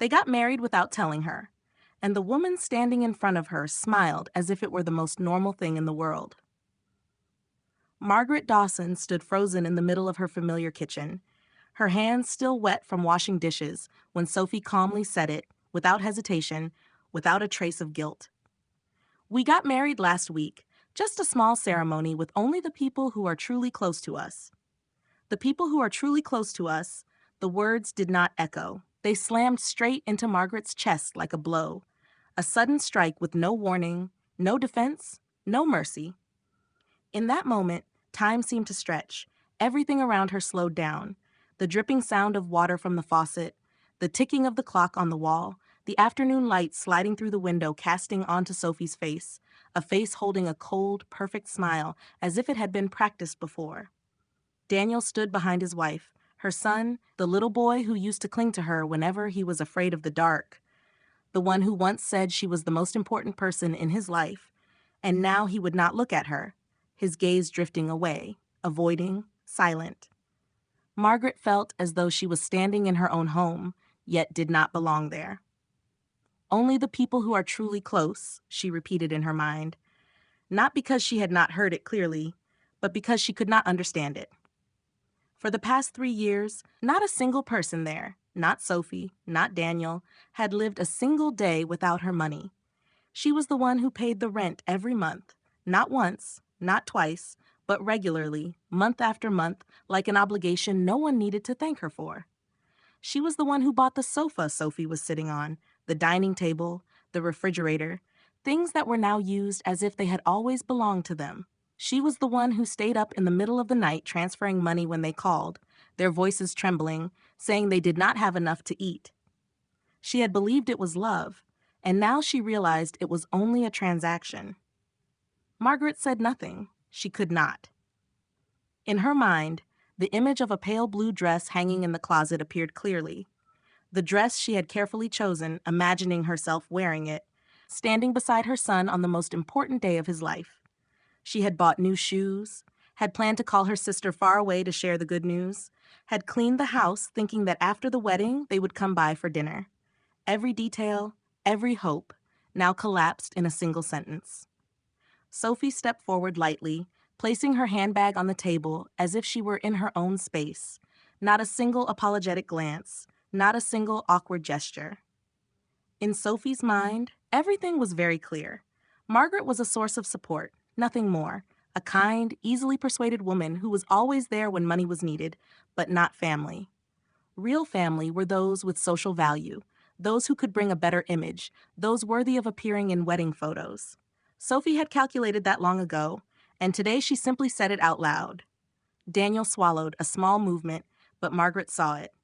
They got married without telling her, and the woman standing in front of her smiled as if it were the most normal thing in the world. Margaret Dawson stood frozen in the middle of her familiar kitchen, her hands still wet from washing dishes when Sophie calmly said it, without hesitation, without a trace of guilt. "We got married last week, just a small ceremony with only the people who are truly close to us." The people who are truly close to us, the words did not echo. They slammed straight into Margaret's chest like a blow, a sudden strike with no warning, no defense, no mercy. In that moment, time seemed to stretch. Everything around her slowed down. The dripping sound of water from the faucet, the ticking of the clock on the wall, the afternoon light sliding through the window casting onto Sophie's face, a face holding a cold, perfect smile as if it had been practiced before. Daniel stood behind his wife, her son, the little boy who used to cling to her whenever he was afraid of the dark, the one who once said she was the most important person in his life, and now he would not look at her, his gaze drifting away, avoiding, silent. Margaret felt as though she was standing in her own home, yet did not belong there. "Only the people who are truly close," she repeated in her mind, not because she had not heard it clearly, but because she could not understand it. For the past 3 years, not a single person there, not Sophie, not Daniel, had lived a single day without her money. She was the one who paid the rent every month, not once, not twice, but regularly, month after month, like an obligation no one needed to thank her for. She was the one who bought the sofa Sophie was sitting on, the dining table, the refrigerator, things that were now used as if they had always belonged to them. She was the one who stayed up in the middle of the night transferring money when they called, their voices trembling, saying they did not have enough to eat. She had believed it was love, and now she realized it was only a transaction. Margaret said nothing. She could not. In her mind, the image of a pale blue dress hanging in the closet appeared clearly. The dress she had carefully chosen, imagining herself wearing it, standing beside her son on the most important day of his life. She had bought new shoes, had planned to call her sister far away to share the good news, had cleaned the house thinking that after the wedding they would come by for dinner. Every detail, every hope, now collapsed in a single sentence. Sophie stepped forward lightly, placing her handbag on the table as if she were in her own space. Not a single apologetic glance, not a single awkward gesture. In Sophie's mind, everything was very clear. Margaret was a source of support, nothing more. A kind, easily persuaded woman who was always there when money was needed, but not family. Real family were those with social value, those who could bring a better image, those worthy of appearing in wedding photos. Sophie had calculated that long ago, and today she simply said it out loud. Daniel swallowed, a small movement, but Margaret saw it.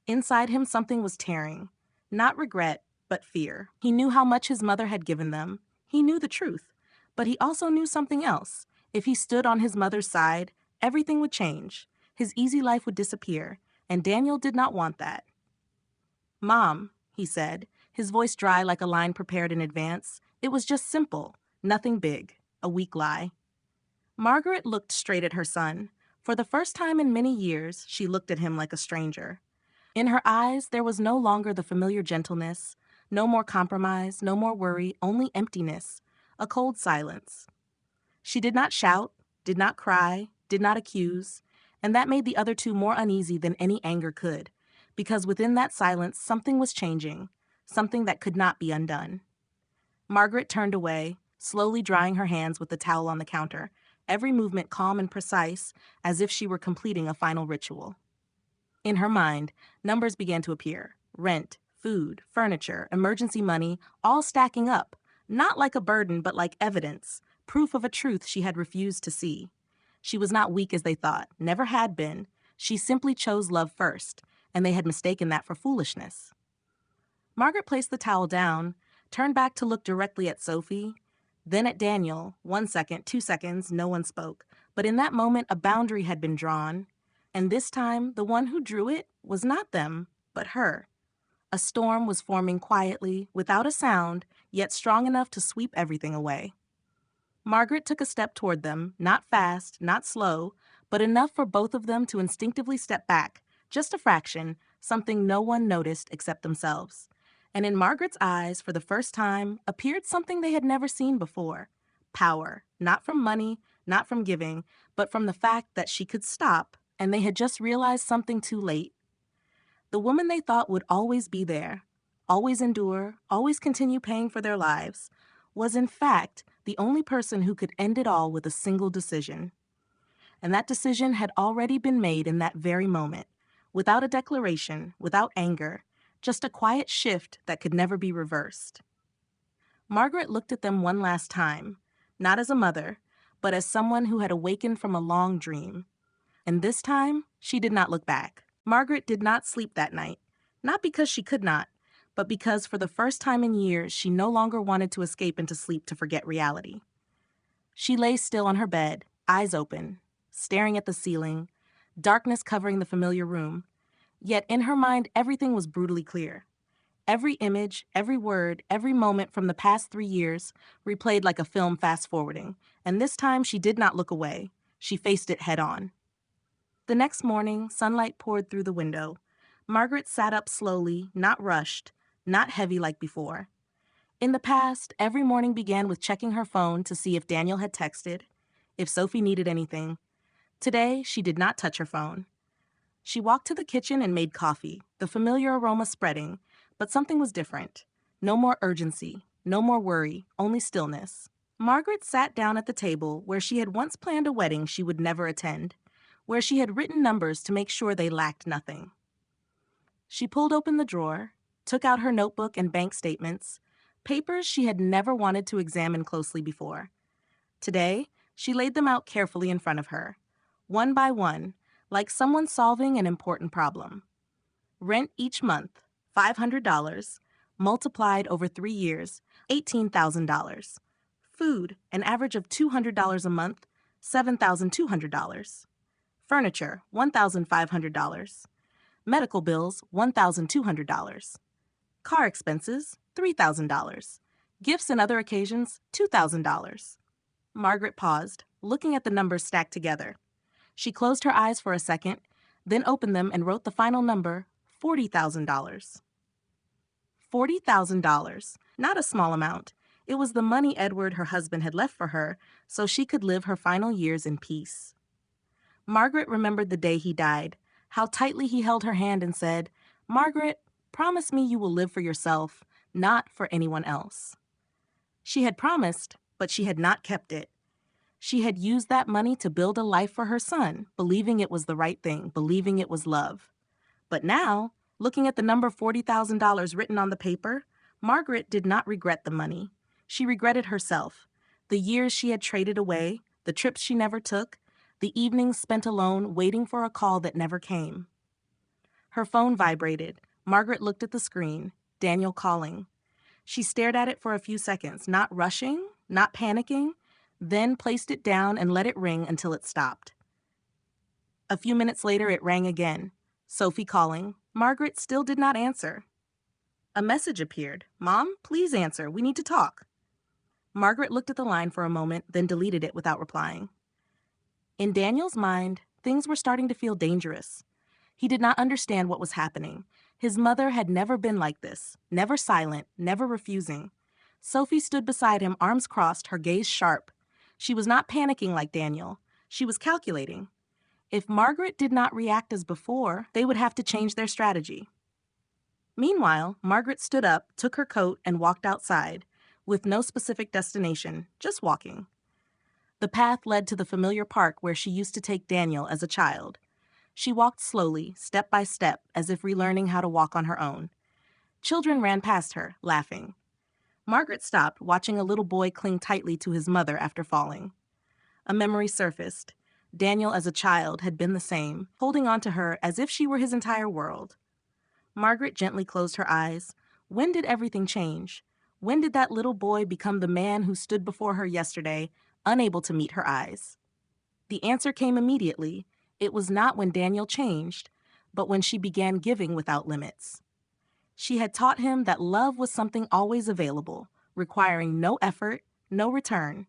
Inside him something was tearing. Not regret, but fear. He knew how much his mother had given them. He knew the truth. But he also knew something else. If he stood on his mother's side, everything would change. His easy life would disappear, and Daniel did not want that. "Mom," he said, his voice dry like a line prepared in advance. It was just simple, nothing big, a weak lie. Margaret looked straight at her son. For the first time in many years, she looked at him like a stranger. In her eyes, there was no longer the familiar gentleness, no more compromise, no more worry, only emptiness, a cold silence. She did not shout, did not cry, did not accuse, and that made the other two more uneasy than any anger could, because within that silence something was changing, something that could not be undone. Margaret turned away, slowly drying her hands with the towel on the counter, every movement calm and precise, as if she were completing a final ritual. In her mind, numbers began to appear. Rent, food, furniture, emergency money, all stacking up, not like a burden but like evidence, proof of a truth she had refused to see. She was not weak as they thought, never had been. She simply chose love first, and they had mistaken that for foolishness. Margaret placed the towel down, turned back to look directly at Sophie, then at Daniel. 1 second, 2 seconds, no one spoke. But in that moment, a boundary had been drawn. And this time, the one who drew it was not them, but her. A storm was forming quietly, without a sound, yet strong enough to sweep everything away. Margaret took a step toward them, not fast, not slow, but enough for both of them to instinctively step back, just a fraction, something no one noticed except themselves. And in Margaret's eyes, for the first time, appeared something they had never seen before: power, not from money, not from giving, but from the fact that she could stop, and they had just realized something too late. The woman they thought would always be there, always endure, always continue paying for their lives, was in fact the only person who could end it all with a single decision. And that decision had already been made in that very moment, without a declaration, without anger, just a quiet shift that could never be reversed. Margaret looked at them one last time, not as a mother, but as someone who had awakened from a long dream. And this time, she did not look back. Margaret did not sleep that night, not because she could not, but because for the first time in years, she no longer wanted to escape into sleep to forget reality. She lay still on her bed, eyes open, staring at the ceiling, darkness covering the familiar room. Yet in her mind, everything was brutally clear. Every image, every word, every moment from the past 3 years replayed like a film fast-forwarding, and this time she did not look away. She faced it head-on. The next morning, sunlight poured through the window. Margaret sat up slowly, not rushed, not heavy like before. In the past, every morning began with checking her phone to see if Daniel had texted, if Sophie needed anything. Today, she did not touch her phone. She walked to the kitchen and made coffee, the familiar aroma spreading, but something was different. No more urgency, no more worry, only stillness. Margaret sat down at the table where she had once planned a wedding she would never attend, where she had written numbers to make sure they lacked nothing. She pulled open the drawer, took out her notebook and bank statements, papers she had never wanted to examine closely before. Today, she laid them out carefully in front of her, one by one, like someone solving an important problem. Rent each month, $500, multiplied over 3 years, $18,000. Food, an average of $200 a month, $7,200. Furniture, $1,500. Medical bills, $1,200. Car expenses, $3,000. Gifts and other occasions, $2,000. Margaret paused, looking at the numbers stacked together. She closed her eyes for a second, then opened them and wrote the final number, $40,000. $40,000, not a small amount. It was the money Edward, her husband, had left for her, so she could live her final years in peace. Margaret remembered the day he died, how tightly he held her hand and said, "Margaret, promise me you will live for yourself, not for anyone else." She had promised, but she had not kept it. She had used that money to build a life for her son, believing it was the right thing, believing it was love. But now, looking at the number $40,000 written on the paper, Margaret did not regret the money. She regretted herself, the years she had traded away, the trips she never took, the evenings spent alone waiting for a call that never came. Her phone vibrated. Margaret looked at the screen. Daniel calling. She stared at it for a few seconds, not rushing, not panicking, then placed it down and let it ring until it stopped. A few minutes later, it rang again. Sophie calling. Margaret still did not answer. A message appeared. "Mom, please answer. We need to talk." Margaret looked at the line for a moment, then deleted it without replying. In Daniel's mind, things were starting to feel dangerous. He did not understand what was happening. His mother had never been like this, never silent, never refusing. Sophie stood beside him, arms crossed, her gaze sharp. She was not panicking like Daniel. She was calculating. If Margaret did not react as before, they would have to change their strategy. Meanwhile, Margaret stood up, took her coat, and walked outside, with no specific destination, just walking. The path led to the familiar park where she used to take Daniel as a child. She walked slowly, step by step, as if relearning how to walk on her own. Children ran past her, laughing. Margaret stopped, watching a little boy cling tightly to his mother after falling. A memory surfaced. Daniel as a child had been the same, holding on to her as if she were his entire world. Margaret gently closed her eyes. When did everything change? When did that little boy become the man who stood before her yesterday, unable to meet her eyes? The answer came immediately. It was not when Daniel changed, but when she began giving without limits. She had taught him that love was something always available, requiring no effort, no return.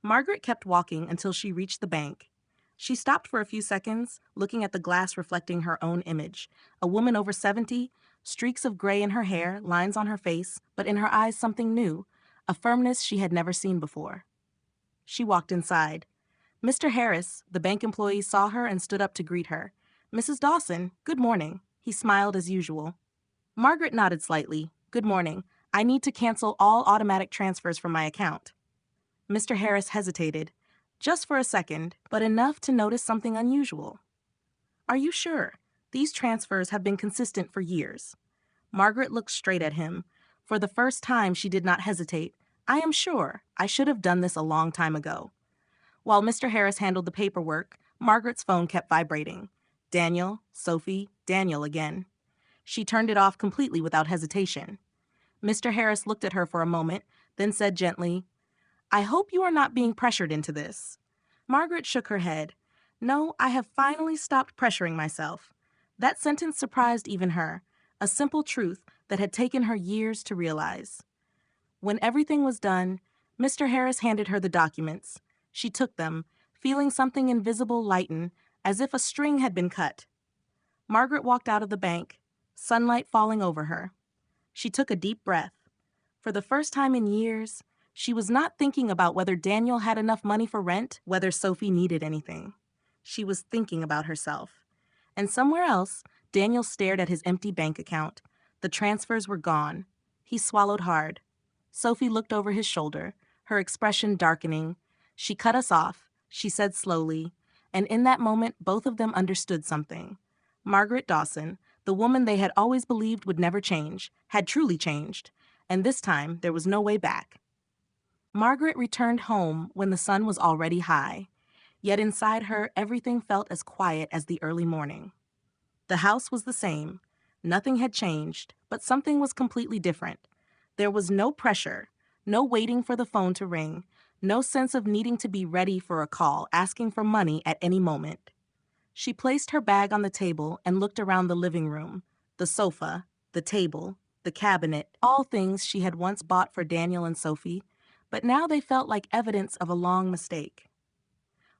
Margaret kept walking until she reached the bank. She stopped for a few seconds, looking at the glass reflecting her own image. A woman over 70, streaks of gray in her hair, lines on her face, but in her eyes something new, a firmness she had never seen before. She walked inside. Mr. Harris, the bank employee, saw her and stood up to greet her. "Mrs. Dawson, good morning." He smiled as usual. Margaret nodded slightly. "Good morning. I need to cancel all automatic transfers from my account." Mr. Harris hesitated, just for a second, but enough to notice something unusual. "Are you sure? These transfers have been consistent for years." Margaret looked straight at him. For the first time, she did not hesitate. "I am sure. I should have done this a long time ago." While Mr. Harris handled the paperwork, Margaret's phone kept vibrating. Daniel, Sophie, Daniel again. She turned it off completely without hesitation. Mr. Harris looked at her for a moment, then said gently, "I hope you are not being pressured into this." Margaret shook her head. "No, I have finally stopped pressuring myself." That sentence surprised even her, a simple truth that had taken her years to realize. When everything was done, Mr. Harris handed her the documents. She took them, feeling something invisible lighten, as if a string had been cut. Margaret walked out of the bank, sunlight falling over her. She took a deep breath. For the first time in years, she was not thinking about whether Daniel had enough money for rent, whether Sophie needed anything. She was thinking about herself. And somewhere else, Daniel stared at his empty bank account. The transfers were gone. He swallowed hard. Sophie looked over his shoulder, her expression darkening. "She cut us off," she said slowly, and in that moment both of them understood something. Margaret Dawson, the woman they had always believed would never change, had truly changed, and this time there was no way back. Margaret returned home when the sun was already high, yet inside her everything felt as quiet as the early morning. The house was the same. Nothing had changed, but something was completely different. There was no pressure, no waiting for the phone to ring, no sense of needing to be ready for a call, asking for money at any moment. She placed her bag on the table and looked around the living room, the sofa, the table, the cabinet, all things she had once bought for Daniel and Sophie, but now they felt like evidence of a long mistake.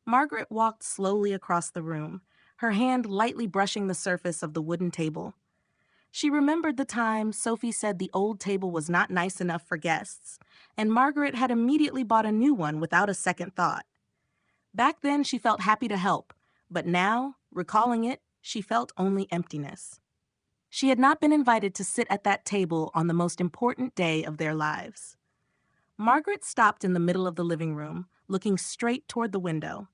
Margaret walked slowly across the room, her hand lightly brushing the surface of the wooden table. She remembered the time Sophie said the old table was not nice enough for guests, and Margaret had immediately bought a new one without a second thought. Back then she felt happy to help, but now, recalling it, she felt only emptiness. She had not been invited to sit at that table on the most important day of their lives. Margaret stopped in the middle of the living room, looking straight toward the window.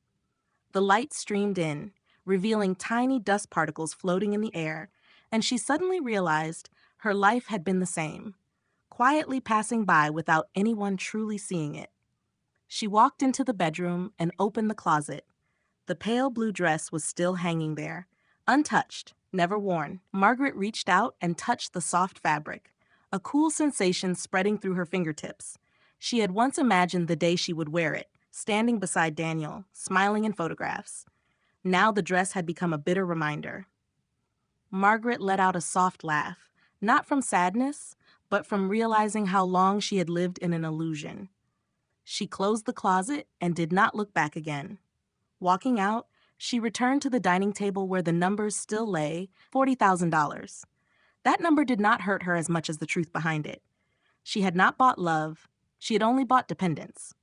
The light streamed in, revealing tiny dust particles floating in the air, and she suddenly realized her life had been the same, quietly passing by without anyone truly seeing it. She walked into the bedroom and opened the closet. The pale blue dress was still hanging there, untouched, never worn. Margaret reached out and touched the soft fabric, a cool sensation spreading through her fingertips. She had once imagined the day she would wear it, standing beside Daniel, smiling in photographs. Now the dress had become a bitter reminder. Margaret let out a soft laugh, not from sadness, but from realizing how long she had lived in an illusion. She closed the closet and did not look back again. Walking out, she returned to the dining table where the numbers still lay, $40,000. That number did not hurt her as much as the truth behind it. She had not bought love, she had only bought dependence.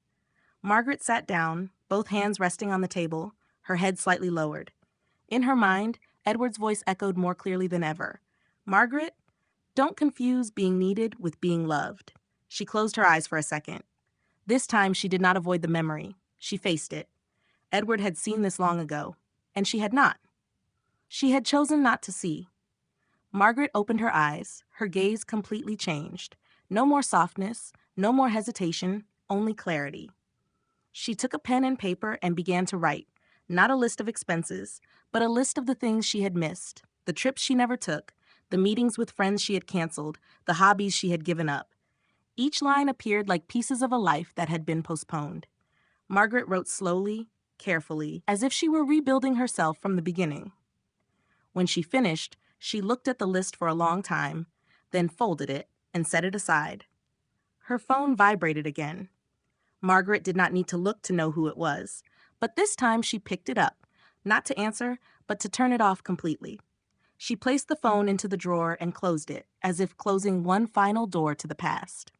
Margaret sat down, both hands resting on the table, her head slightly lowered. In her mind, Edward's voice echoed more clearly than ever. "Margaret, don't confuse being needed with being loved." She closed her eyes for a second. This time she did not avoid the memory. She faced it. Edward had seen this long ago, and she had not. She had chosen not to see. Margaret opened her eyes, her gaze completely changed. No more softness, no more hesitation, only clarity. She took a pen and paper and began to write, not a list of expenses, but a list of the things she had missed, the trips she never took, the meetings with friends she had canceled, the hobbies she had given up. Each line appeared like pieces of a life that had been postponed. Margaret wrote slowly, carefully, as if she were rebuilding herself from the beginning. When she finished, she looked at the list for a long time, then folded it and set it aside. Her phone vibrated again. Margaret did not need to look to know who it was, but this time she picked it up, not to answer, but to turn it off completely. She placed the phone into the drawer and closed it, as if closing one final door to the past.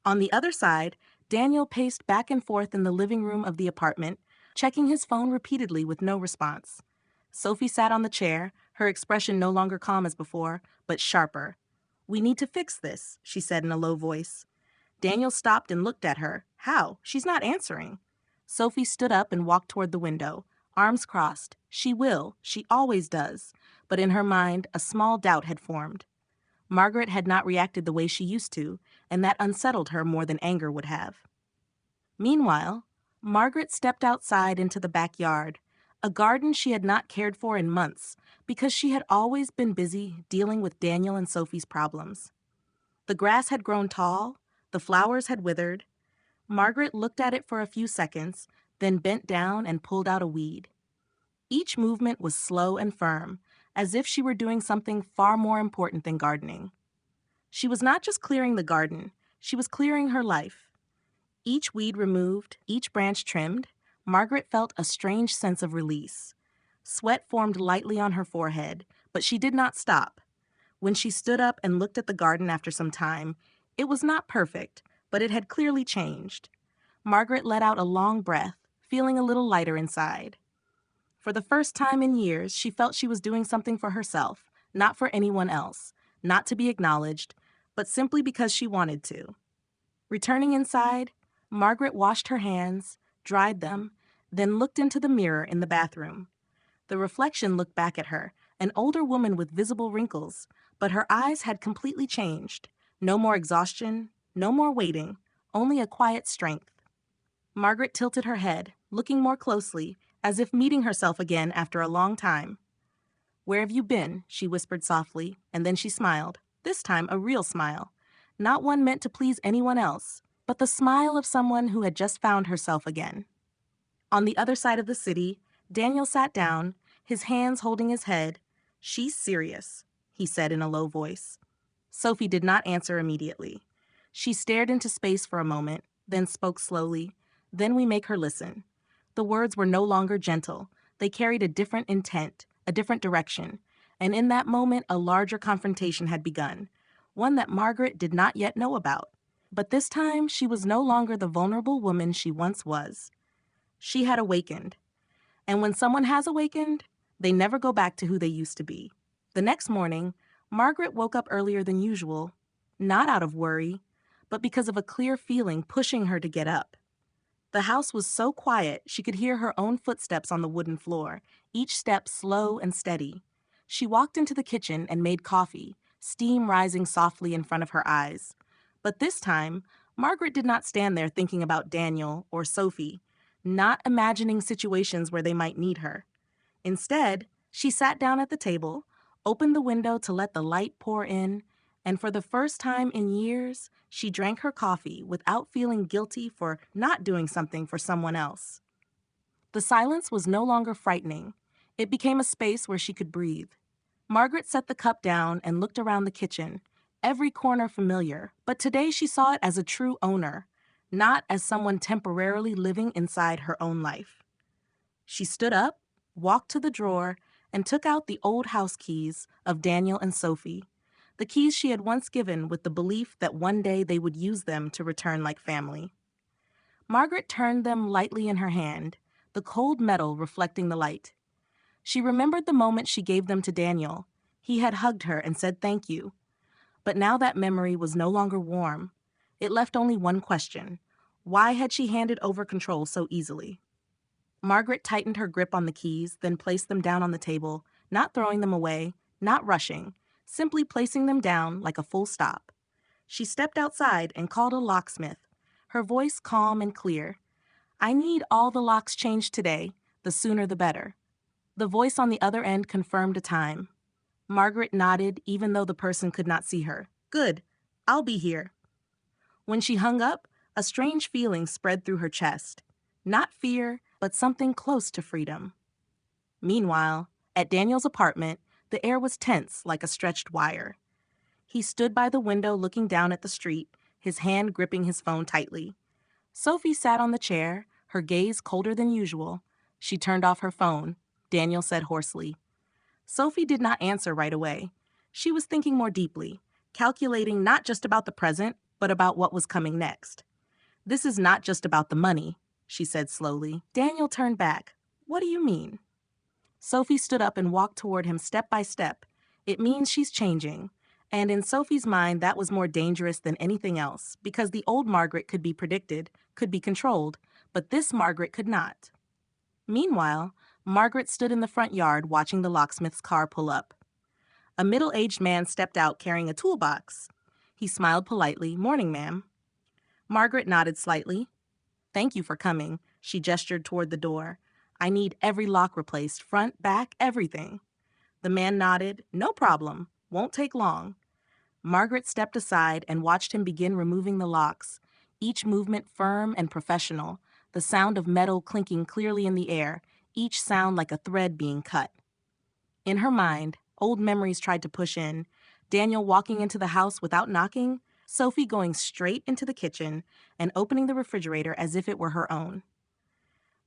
On the other side, Daniel paced back and forth in the living room of the apartment, checking his phone repeatedly with no response. Sophie sat on the chair, her expression no longer calm as before, but sharper. "We need to fix this," she said in a low voice. Daniel stopped and looked at her. How? She's not answering. Sophie stood up and walked toward the window, arms crossed. She will. She always does. But in her mind, a small doubt had formed. Margaret had not reacted the way she used to, and that unsettled her more than anger would have. Meanwhile, Margaret stepped outside into the backyard, a garden she had not cared for in months because she had always been busy dealing with Daniel and Sophie's problems. The grass had grown tall, the flowers had withered. Margaret looked at it for a few seconds, then bent down and pulled out a weed. Each movement was slow and firm, as if she were doing something far more important than gardening. She was not just clearing the garden, she was clearing her life. Each weed removed, each branch trimmed, Margaret felt a strange sense of release. Sweat formed lightly on her forehead, but she did not stop. When she stood up and looked at the garden after some time, it was not perfect, but it had clearly changed. Margaret let out a long breath, feeling a little lighter inside. For the first time in years, she felt she was doing something for herself, not for anyone else, not to be acknowledged, but simply because she wanted to. Returning inside, Margaret washed her hands, dried them, then looked into the mirror in the bathroom. The reflection looked back at her, an older woman with visible wrinkles, but her eyes had completely changed. No more exhaustion, no more waiting, only a quiet strength. Margaret tilted her head, looking more closely, as if meeting herself again after a long time. "Where have you been?" she whispered softly, and then she smiled, this time a real smile. Not one meant to please anyone else, but the smile of someone who had just found herself again. On the other side of the city, Daniel sat down, his hands holding his head. "She's serious," he said in a low voice. Sophie did not answer immediately. She stared into space for a moment, then spoke slowly. "Then we make her listen." The words were no longer gentle. They carried a different intent, a different direction, and in that moment a larger confrontation had begun, one that Margaret did not yet know about. But this time she was no longer the vulnerable woman she once was. She had awakened. And when someone has awakened, they never go back to who they used to be. The next morning, Margaret woke up earlier than usual, not out of worry, but because of a clear feeling pushing her to get up. The house was so quiet she could hear her own footsteps on the wooden floor, each step slow and steady. She walked into the kitchen and made coffee, steam rising softly in front of her eyes. But this time, Margaret did not stand there thinking about Daniel or Sophie, not imagining situations where they might need her. Instead, she sat down at the table, opened the window to let the light pour in, and for the first time in years, she drank her coffee without feeling guilty for not doing something for someone else. The silence was no longer frightening. It became a space where she could breathe. Margaret set the cup down and looked around the kitchen, every corner familiar, but today she saw it as a true owner, not as someone temporarily living inside her own life. She stood up, walked to the drawer, and took out the old house keys of Daniel and Sophie, the keys she had once given with the belief that one day they would use them to return like family. Margaret turned them lightly in her hand, the cold metal reflecting the light. She remembered the moment she gave them to Daniel. He had hugged her and said thank you. But now that memory was no longer warm. It left only one question. Why had she handed over control so easily? Margaret tightened her grip on the keys, then placed them down on the table, not throwing them away, not rushing, simply placing them down like a full stop. She stepped outside and called a locksmith, her voice calm and clear. "I need all the locks changed today, the sooner the better." The voice on the other end confirmed a time. Margaret nodded even though the person could not see her. "Good. I'll be here." When she hung up, a strange feeling spread through her chest. Not fear, but something close to freedom. Meanwhile, at Daniel's apartment, the air was tense like a stretched wire. He stood by the window looking down at the street, his hand gripping his phone tightly. Sophie sat on the chair, her gaze colder than usual. She turned off her phone, Daniel said hoarsely. Sophie did not answer right away. She was thinking more deeply, calculating not just about the present, but about what was coming next. This is not just about the money, she said slowly. Daniel turned back. What do you mean? Sophie stood up and walked toward him step by step. It means she's changing. And in Sophie's mind, that was more dangerous than anything else, because the old Margaret could be predicted, could be controlled, but this Margaret could not. Meanwhile, Margaret stood in the front yard watching the locksmith's car pull up. A middle-aged man stepped out carrying a toolbox. He smiled politely. Morning, ma'am. Margaret nodded slightly. Thank you for coming. She gestured toward the door. I need every lock replaced, front, back, everything. The man nodded. No problem. Won't take long. Margaret stepped aside and watched him begin removing the locks, each movement firm and professional, the sound of metal clinking clearly in the air, each sound like a thread being cut. In her mind, old memories tried to push in. Daniel walking into the house without knocking, Sophie going straight into the kitchen and opening the refrigerator as if it were her own.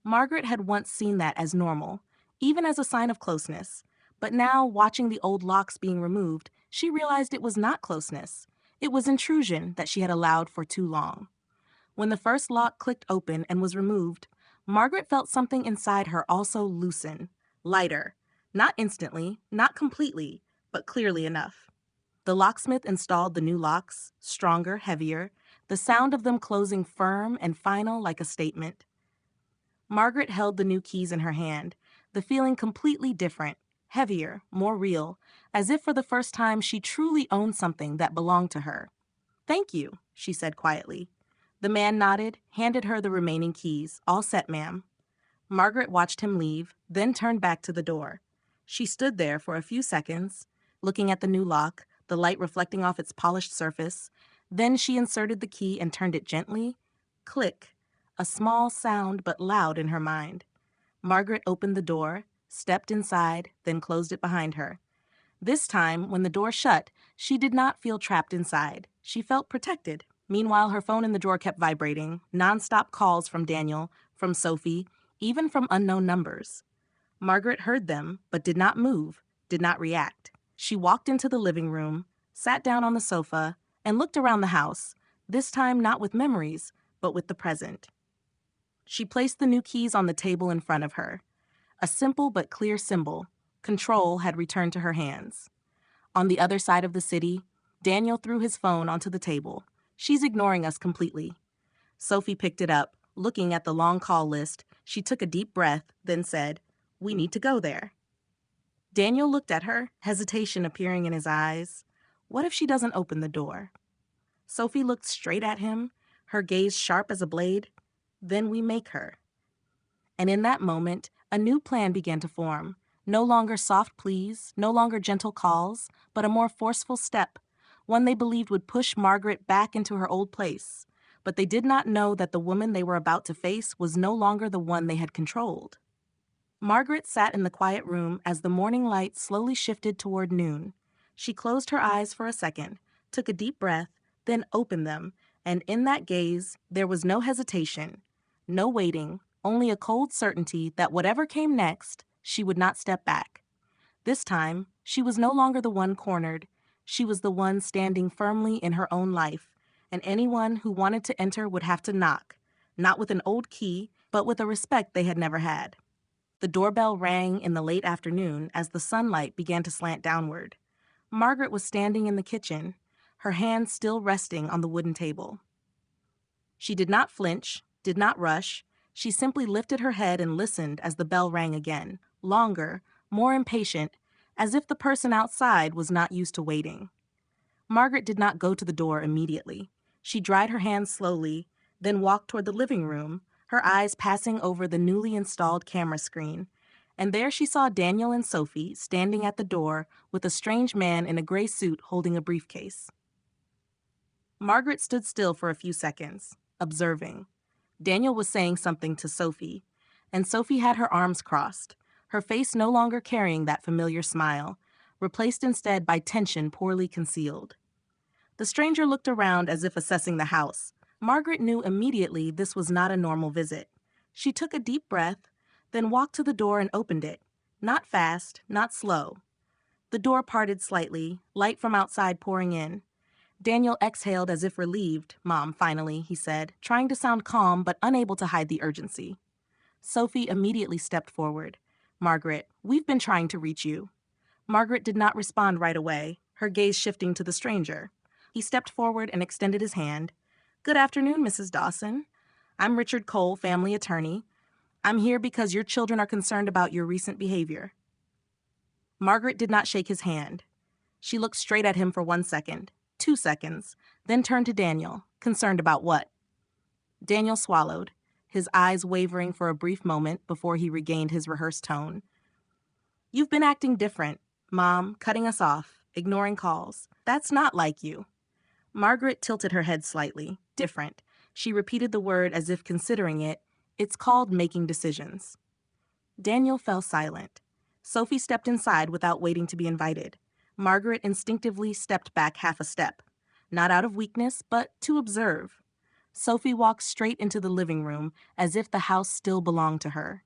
Margaret had once seen that as normal, even as a sign of closeness. But now, watching the old locks being removed, she realized it was not closeness. It was intrusion that she had allowed for too long. When the first lock clicked open and was removed, Margaret felt something inside her also loosen, lighter. Not instantly, not completely, but clearly enough. The locksmith installed the new locks, stronger, heavier, the sound of them closing firm and final like a statement. Margaret held the new keys in her hand, the feeling completely different, heavier, more real, as if for the first time she truly owned something that belonged to her. Thank you, she said quietly. The man nodded, handed her the remaining keys. All set, ma'am. Margaret watched him leave, then turned back to the door. She stood there for a few seconds, looking at the new lock, the light reflecting off its polished surface. Then she inserted the key and turned it gently. Click. A small sound but loud in her mind. Margaret opened the door, stepped inside, then closed it behind her. This time, when the door shut, she did not feel trapped inside. She felt protected. Meanwhile, her phone in the drawer kept vibrating, nonstop calls from Daniel, from Sophie, even from unknown numbers. Margaret heard them, but did not move, did not react. She walked into the living room, sat down on the sofa, and looked around the house, this time not with memories, but with the present. She placed the new keys on the table in front of her. A simple but clear symbol. Control had returned to her hands. On the other side of the city, Daniel threw his phone onto the table. She's ignoring us completely. Sophie picked it up. Looking at the long call list, she took a deep breath, then said, We need to go there. Daniel looked at her, hesitation appearing in his eyes. What if she doesn't open the door? Sophie looked straight at him, her gaze sharp as a blade. Then we make her. And in that moment, a new plan began to form. No longer soft pleas, no longer gentle calls, but a more forceful step, one they believed would push Margaret back into her old place. But they did not know that the woman they were about to face was no longer the one they had controlled. Margaret sat in the quiet room as the morning light slowly shifted toward noon. She closed her eyes for a second, took a deep breath, then opened them, and in that gaze, there was no hesitation, no waiting, only a cold certainty that whatever came next, she would not step back. This time, she was no longer the one cornered. She was the one standing firmly in her own life, and anyone who wanted to enter would have to knock, not with an old key, but with a respect they had never had. The doorbell rang in the late afternoon as the sunlight began to slant downward. Margaret was standing in the kitchen, her hands still resting on the wooden table. She did not flinch, did not rush. She simply lifted her head and listened as the bell rang again, longer, more impatient, as if the person outside was not used to waiting. Margaret did not go to the door immediately. She dried her hands slowly, then walked toward the living room, her eyes passing over the newly installed camera screen. And there she saw Daniel and Sophie standing at the door with a strange man in a gray suit holding a briefcase. Margaret stood still for a few seconds, observing. Daniel was saying something to Sophie, and Sophie had her arms crossed, her face no longer carrying that familiar smile, replaced instead by tension poorly concealed. The stranger looked around as if assessing the house. Margaret knew immediately this was not a normal visit. She took a deep breath, then walked to the door and opened it. Not fast, not slow. The door parted slightly, light from outside pouring in. Daniel exhaled as if relieved. "Mom, finally," he said, trying to sound calm but unable to hide the urgency. Sophie immediately stepped forward. "Margaret, we've been trying to reach you." Margaret did not respond right away, her gaze shifting to the stranger. He stepped forward and extended his hand. "Good afternoon, Mrs. Dawson. I'm Richard Cole, family attorney. I'm here because your children are concerned about your recent behavior." Margaret did not shake his hand. She looked straight at him for 1 second, 2 seconds, then turned to Daniel, concerned about what? Daniel swallowed, his eyes wavering for a brief moment before he regained his rehearsed tone. "You've been acting different, Mom, cutting us off, ignoring calls. That's not like you." Margaret tilted her head slightly. "Different." She repeated the word as if considering it. "It's called making decisions." Daniel fell silent. Sophie stepped inside without waiting to be invited. Margaret instinctively stepped back half a step, not out of weakness, but to observe. Sophie walked straight into the living room as if the house still belonged to her.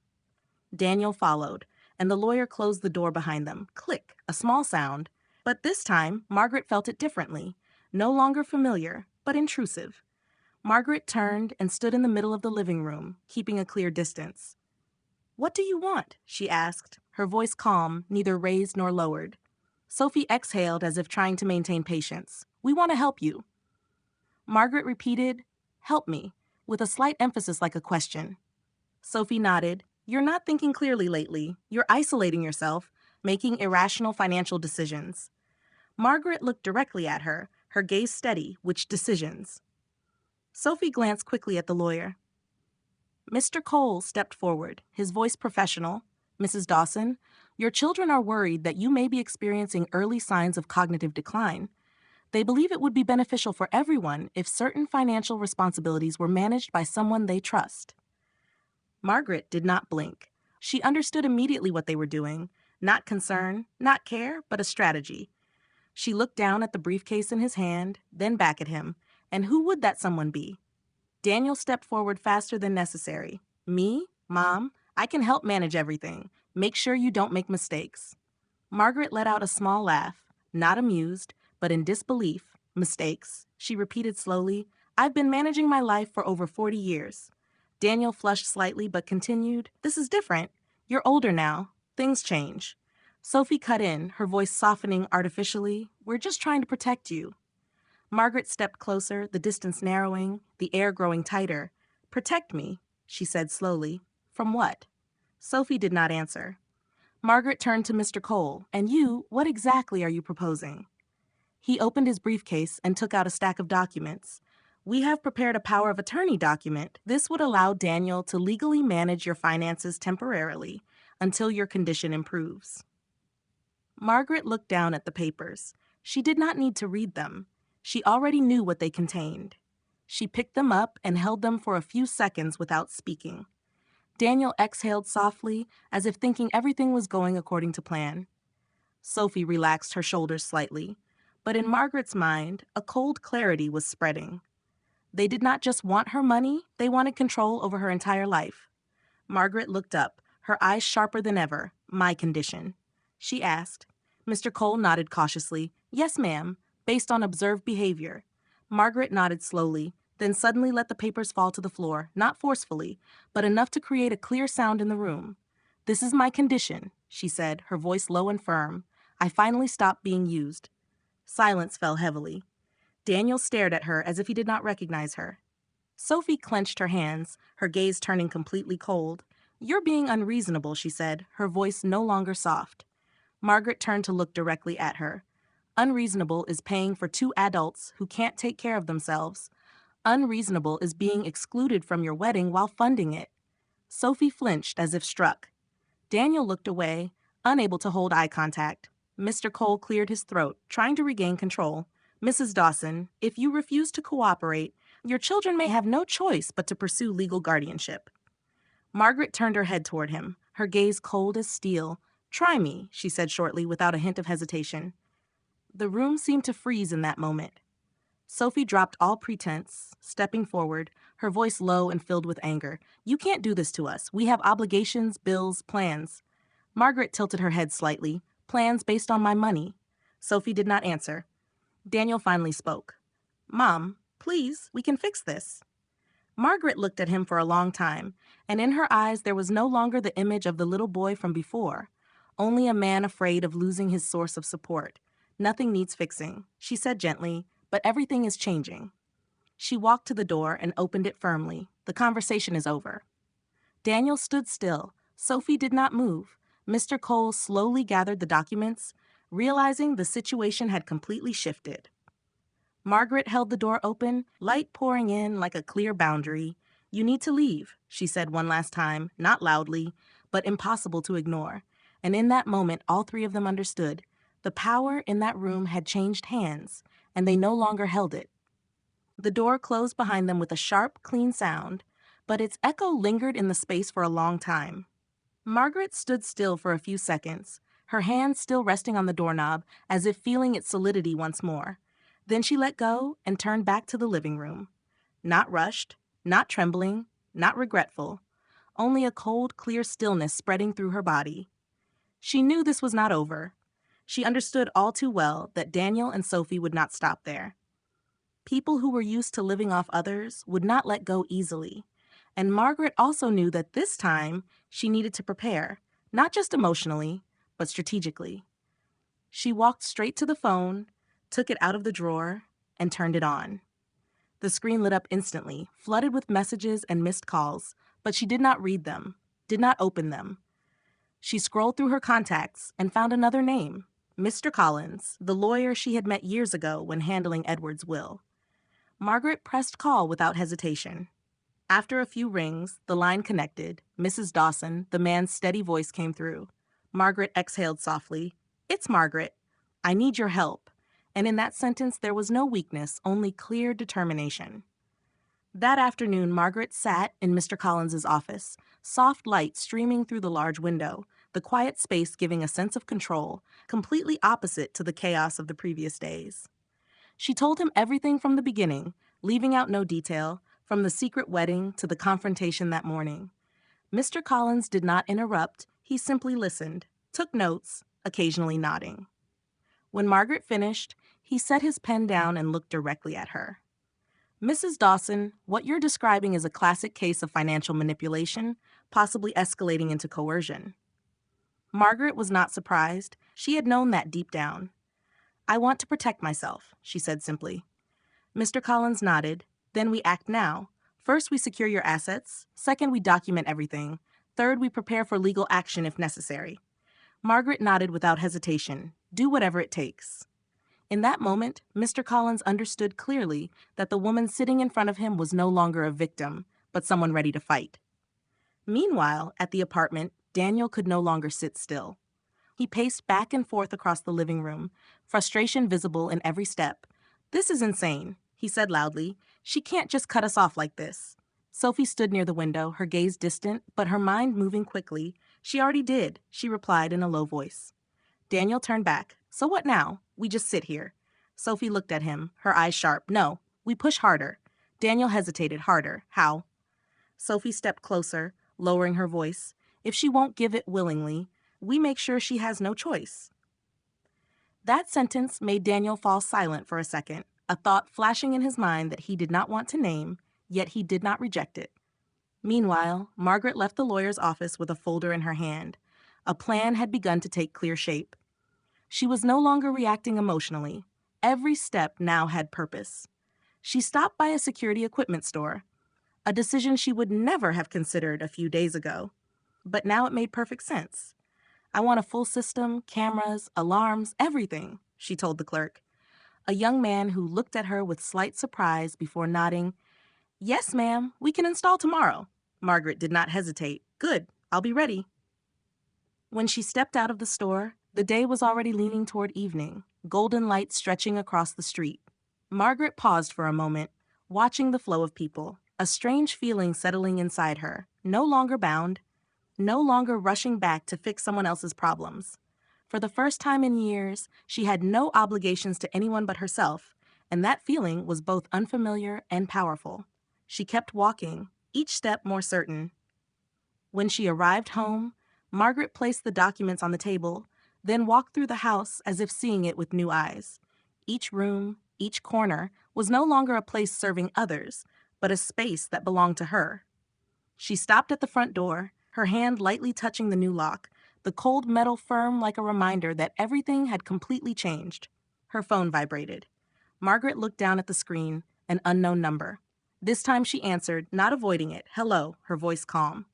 Daniel followed, and the lawyer closed the door behind them. Click, a small sound. But this time, Margaret felt it differently. No longer familiar, but intrusive. Margaret turned and stood in the middle of the living room, keeping a clear distance. "What do you want?" she asked, her voice calm, neither raised nor lowered. Sophie exhaled as if trying to maintain patience. "We want to help you." Margaret repeated, "Help me," with a slight emphasis like a question. Sophie nodded. "You're not thinking clearly lately. You're isolating yourself, making irrational financial decisions." Margaret looked directly at her, her gaze steady. "Which decisions?" Sophie glanced quickly at the lawyer. Mr. Cole stepped forward, his voice professional. "Mrs. Dawson, your children are worried that you may be experiencing early signs of cognitive decline. They believe it would be beneficial for everyone if certain financial responsibilities were managed by someone they trust." Margaret did not blink. She understood immediately what they were doing. Not concern, not care, but a strategy. She looked down at the briefcase in his hand, then back at him. And who would that someone be? Daniel stepped forward faster than necessary. "Me? Mom? I can help manage everything. Make sure you don't make mistakes." Margaret let out a small laugh, not amused, but in disbelief. "Mistakes," she repeated slowly. "I've been managing my life for over 40 years. Daniel flushed slightly but continued, "This is different. You're older now. Things change." Sophie cut in, her voice softening artificially. "We're just trying to protect you." Margaret stepped closer, the distance narrowing, the air growing tighter. "Protect me," she said slowly. "From what?" Sophie did not answer. Margaret turned to Mr. Cole. "And you, what exactly are you proposing?" He opened his briefcase and took out a stack of documents. "We have prepared a power of attorney document. This would allow Daniel to legally manage your finances temporarily until your condition improves." Margaret looked down at the papers. She did not need to read them. She already knew what they contained. She picked them up and held them for a few seconds without speaking. Daniel exhaled softly, as if thinking everything was going according to plan. Sophie relaxed her shoulders slightly, but in Margaret's mind, a cold clarity was spreading. They did not just want her money, they wanted control over her entire life. Margaret looked up, her eyes sharper than ever. "My condition?" she asked. Mr. Cole nodded cautiously. "Yes, ma'am, based on observed behavior." Margaret nodded slowly, then suddenly let the papers fall to the floor, not forcefully, but enough to create a clear sound in the room. "This is my condition," she said, her voice low and firm. "I finally stopped being used." Silence fell heavily. Daniel stared at her as if he did not recognize her. Sophie clenched her hands, her gaze turning completely cold. "You're being unreasonable," she said, her voice no longer soft. Margaret turned to look directly at her. "Unreasonable is paying for 2 adults who can't take care of themselves. Unreasonable is being excluded from your wedding while funding it." Sophie flinched as if struck. Daniel looked away, unable to hold eye contact. Mr. Cole cleared his throat, trying to regain control. "Mrs. Dawson, if you refuse to cooperate, your children may have no choice but to pursue legal guardianship." Margaret turned her head toward him, her gaze cold as steel. "Try me," she said shortly, without a hint of hesitation. The room seemed to freeze in that moment. Sophie dropped all pretense, stepping forward, her voice low and filled with anger. You can't do this to us. We have obligations, bills, plans. Margaret tilted her head slightly. Plans based on my money. Sophie did not answer. Daniel finally spoke. Mom, please, we can fix this. Margaret looked at him for a long time, and in her eyes there was no longer the image of the little boy from before, only a man afraid of losing his source of support. Nothing needs fixing, she said gently, but everything is changing. She walked to the door and opened it firmly. The conversation is over. Daniel stood still. Sophie did not move. Mr. Cole slowly gathered the documents, realizing the situation had completely shifted. Margaret held the door open, light pouring in like a clear boundary. You need to leave, she said one last time, not loudly, but impossible to ignore. And in that moment, all three of them understood. The power in that room had changed hands, and they no longer held it. The door closed behind them with a sharp, clean sound, but its echo lingered in the space for a long time. Margaret stood still for a few seconds, her hand still resting on the doorknob, as if feeling its solidity once more. Then she let go and turned back to the living room. Not rushed, not trembling, not regretful, only a cold, clear stillness spreading through her body. She knew this was not over. She understood all too well that Daniel and Sophie would not stop there. People who were used to living off others would not let go easily. And Margaret also knew that this time she needed to prepare, not just emotionally, but strategically. She walked straight to the phone, took it out of the drawer, and turned it on. The screen lit up instantly, flooded with messages and missed calls, but she did not read them, did not open them. She scrolled through her contacts and found another name, Mr. Collins, the lawyer she had met years ago when handling Edward's will. Margaret pressed call without hesitation. After a few rings, the line connected. Mrs. Dawson, the man's steady voice came through. Margaret exhaled softly. It's Margaret. I need your help. And in that sentence, there was no weakness, only clear determination. That afternoon, Margaret sat in Mr. Collins's office, soft light streaming through the large window, the quiet space giving a sense of control, completely opposite to the chaos of the previous days. She told him everything from the beginning, leaving out no detail, from the secret wedding to the confrontation that morning. Mr. Collins did not interrupt, he simply listened, took notes, occasionally nodding. When Margaret finished, he set his pen down and looked directly at her. Mrs. Dawson, what you're describing is a classic case of financial manipulation, possibly escalating into coercion. Margaret was not surprised. She had known that deep down. I want to protect myself, she said simply. Mr. Collins nodded. Then we act now. First, we secure your assets. Second, we document everything. Third, we prepare for legal action if necessary. Margaret nodded without hesitation. Do whatever it takes. In that moment, Mr. Collins understood clearly that the woman sitting in front of him was no longer a victim, but someone ready to fight. Meanwhile, at the apartment, Daniel could no longer sit still. He paced back and forth across the living room, frustration visible in every step. This is insane, he said loudly. She can't just cut us off like this. Sophie stood near the window, her gaze distant, but her mind moving quickly. She already did, she replied in a low voice. Daniel turned back. So what now? We just sit here. Sophie looked at him, her eyes sharp. No, we push harder. Daniel hesitated. Harder. How? Sophie stepped closer, lowering her voice. If she won't give it willingly, we make sure she has no choice. That sentence made Daniel fall silent for a second, a thought flashing in his mind that he did not want to name, yet he did not reject it. Meanwhile, Margaret left the lawyer's office with a folder in her hand. A plan had begun to take clear shape. She was no longer reacting emotionally. Every step now had purpose. She stopped by a security equipment store, a decision she would never have considered a few days ago. But now it made perfect sense. I want a full system, cameras, alarms, everything, she told the clerk. A young man who looked at her with slight surprise before nodding. Yes, ma'am, we can install tomorrow. Margaret did not hesitate. Good, I'll be ready. When she stepped out of the store, the day was already leaning toward evening, golden light stretching across the street. Margaret paused for a moment, watching the flow of people, a strange feeling settling inside her, no longer bound, no longer rushing back to fix someone else's problems. For the first time in years, she had no obligations to anyone but herself, and that feeling was both unfamiliar and powerful. She kept walking, each step more certain. When she arrived home, Margaret placed the documents on the table, then walked through the house as if seeing it with new eyes. Each room, each corner, was no longer a place serving others, but a space that belonged to her. She stopped at the front door, her hand lightly touching the new lock, the cold metal firm like a reminder that everything had completely changed. Her phone vibrated. Margaret looked down at the screen, an unknown number. This time she answered, not avoiding it. Hello, her voice calm.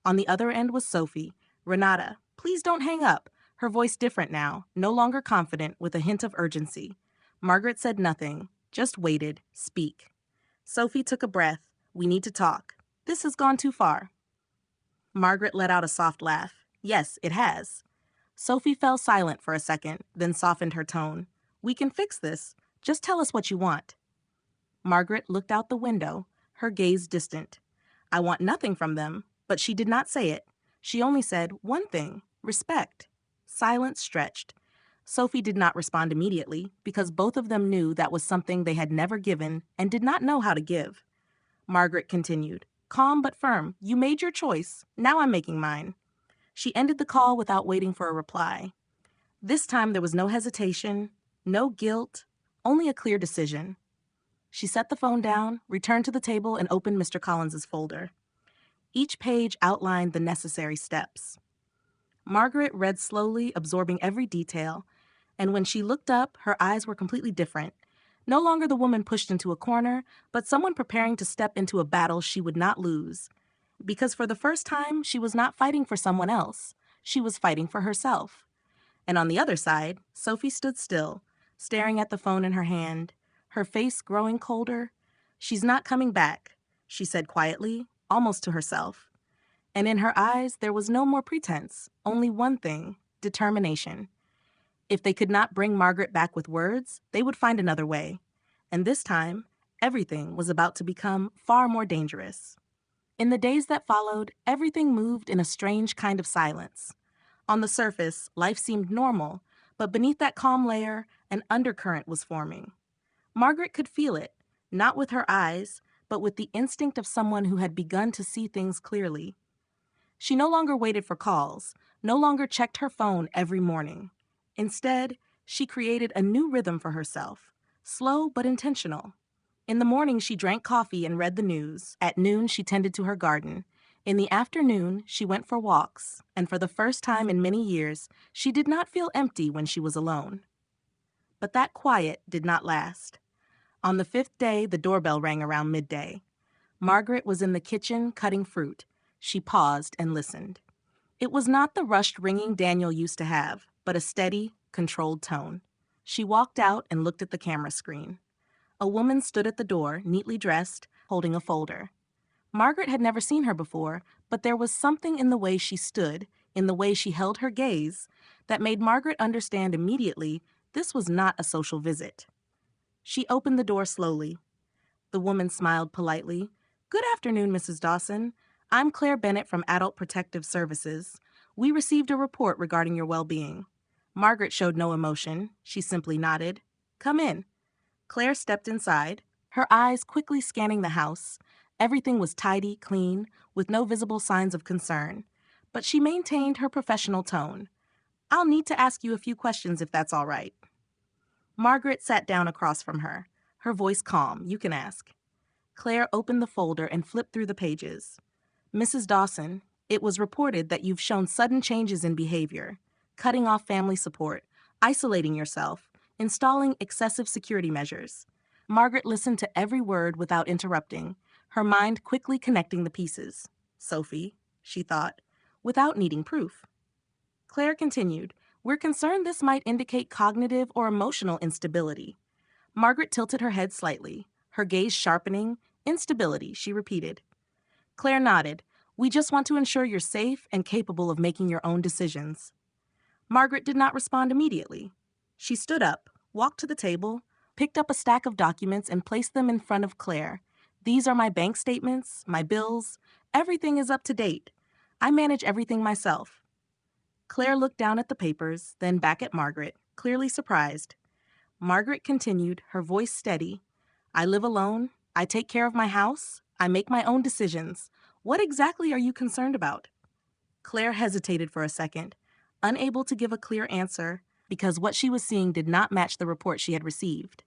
On the other end was Sophie. Renata, please don't hang up. Her voice different now, no longer confident, with a hint of urgency. Margaret said nothing, just waited. Speak. Sophie took a breath. We need to talk. This has gone too far. Margaret let out a soft laugh. Yes, it has. Sophie fell silent for a second, then softened her tone. We can fix this. Just tell us what you want. Margaret looked out the window, her gaze distant. I want nothing from them, but she did not say it. She only said one thing, respect. Silence stretched. Sophie did not respond immediately because both of them knew that was something they had never given and did not know how to give. Margaret continued, calm but firm. You made your choice. Now I'm making mine. She ended the call without waiting for a reply. This time there was no hesitation, no guilt, only a clear decision. She set the phone down, returned to the table, and opened Mr. Collins's folder. Each page outlined the necessary steps. Margaret read slowly, absorbing every detail, and when she looked up, her eyes were completely different. No longer the woman pushed into a corner, but someone preparing to step into a battle she would not lose. Because for the first time, she was not fighting for someone else. She was fighting for herself. And on the other side, Sophie stood still, staring at the phone in her hand, her face growing colder. She's not coming back, she said quietly, almost to herself. And in her eyes, there was no more pretense, only one thing, determination. If they could not bring Margaret back with words, they would find another way. And this time, everything was about to become far more dangerous. In the days that followed, everything moved in a strange kind of silence. On the surface, life seemed normal, but beneath that calm layer, an undercurrent was forming. Margaret could feel it, not with her eyes, but with the instinct of someone who had begun to see things clearly. She no longer waited for calls, no longer checked her phone every morning. Instead, she created a new rhythm for herself, slow but intentional. In the morning, she drank coffee and read the news. At noon, she tended to her garden. In the afternoon, she went for walks, and for the first time in many years, she did not feel empty when she was alone. But that quiet did not last. On the fifth day, the doorbell rang around midday. Margaret was in the kitchen cutting fruit. She paused and listened. It was not the rushed ringing Daniel used to have, but a steady, controlled tone. She walked out and looked at the camera screen. A woman stood at the door, neatly dressed, holding a folder. Margaret had never seen her before, but there was something in the way she stood, in the way she held her gaze, that made Margaret understand immediately this was not a social visit. She opened the door slowly. The woman smiled politely. Good afternoon, Mrs. Dawson. I'm Claire Bennett from Adult Protective Services. We received a report regarding your well-being. Margaret showed no emotion. She simply nodded. Come in. Claire stepped inside, her eyes quickly scanning the house. Everything was tidy, clean, with no visible signs of concern. But she maintained her professional tone. I'll need to ask you a few questions if that's all right. Margaret sat down across from her, her voice calm. You can ask. Claire opened the folder and flipped through the pages. Mrs. Dawson, it was reported that you've shown sudden changes in behavior, cutting off family support, isolating yourself, installing excessive security measures. Margaret listened to every word without interrupting, her mind quickly connecting the pieces. Sophie, she thought, without needing proof. Claire continued, we're concerned this might indicate cognitive or emotional instability. Margaret tilted her head slightly, her gaze sharpening. Instability, she repeated. Claire nodded. We just want to ensure you're safe and capable of making your own decisions. Margaret did not respond immediately. She stood up, walked to the table, picked up a stack of documents and placed them in front of Claire. These are my bank statements, my bills. Everything is up to date. I manage everything myself. Claire looked down at the papers, then back at Margaret, clearly surprised. Margaret continued, her voice steady. I live alone. I take care of my house. I make my own decisions. What exactly are you concerned about? Claire hesitated for a second, unable to give a clear answer because what she was seeing did not match the report she had received.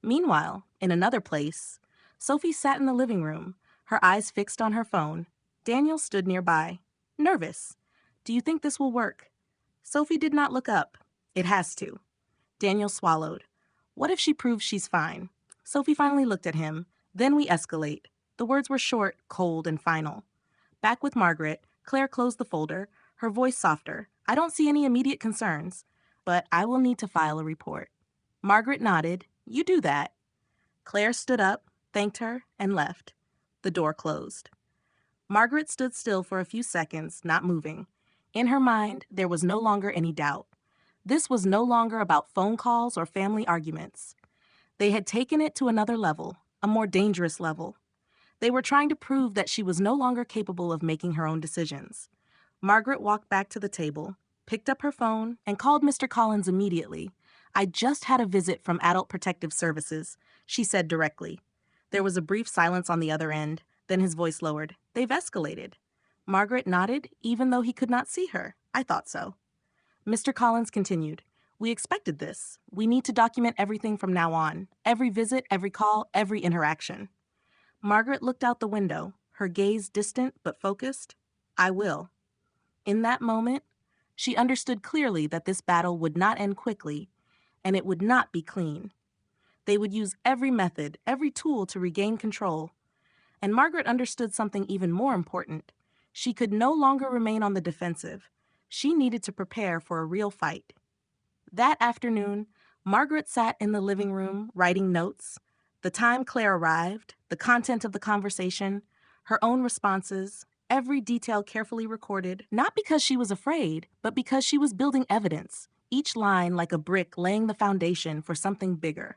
Meanwhile, in another place, Sophie sat in the living room, her eyes fixed on her phone. Daniel stood nearby, nervous. Do you think this will work? Sophie did not look up. It has to. Daniel swallowed. What if she proves she's fine? Sophie finally looked at him. Then we escalate. The words were short, cold, and final. Back with Margaret, Claire closed the folder, her voice softer. I don't see any immediate concerns, but I will need to file a report. Margaret nodded. You do that. Claire stood up, thanked her, and left. The door closed. Margaret stood still for a few seconds, not moving. In her mind, there was no longer any doubt. This was no longer about phone calls or family arguments. They had taken it to another level, a more dangerous level. They were trying to prove that she was no longer capable of making her own decisions. Margaret walked back to the table, picked up her phone, and called Mr. Collins immediately. I just had a visit from Adult Protective Services, she said directly. There was a brief silence on the other end, then his voice lowered. They've escalated. Margaret nodded, even though he could not see her. I thought so. Mr. Collins continued. We expected this. We need to document everything from now on. Every visit, every call, every interaction. Margaret looked out the window, her gaze distant but focused. I will. In that moment, she understood clearly that this battle would not end quickly, and it would not be clean. They would use every method, every tool to regain control. And Margaret understood something even more important. She could no longer remain on the defensive. She needed to prepare for a real fight. That afternoon, Margaret sat in the living room writing notes. The time Claire arrived, the content of the conversation, her own responses, every detail carefully recorded, not because she was afraid, but because she was building evidence, each line like a brick laying the foundation for something bigger.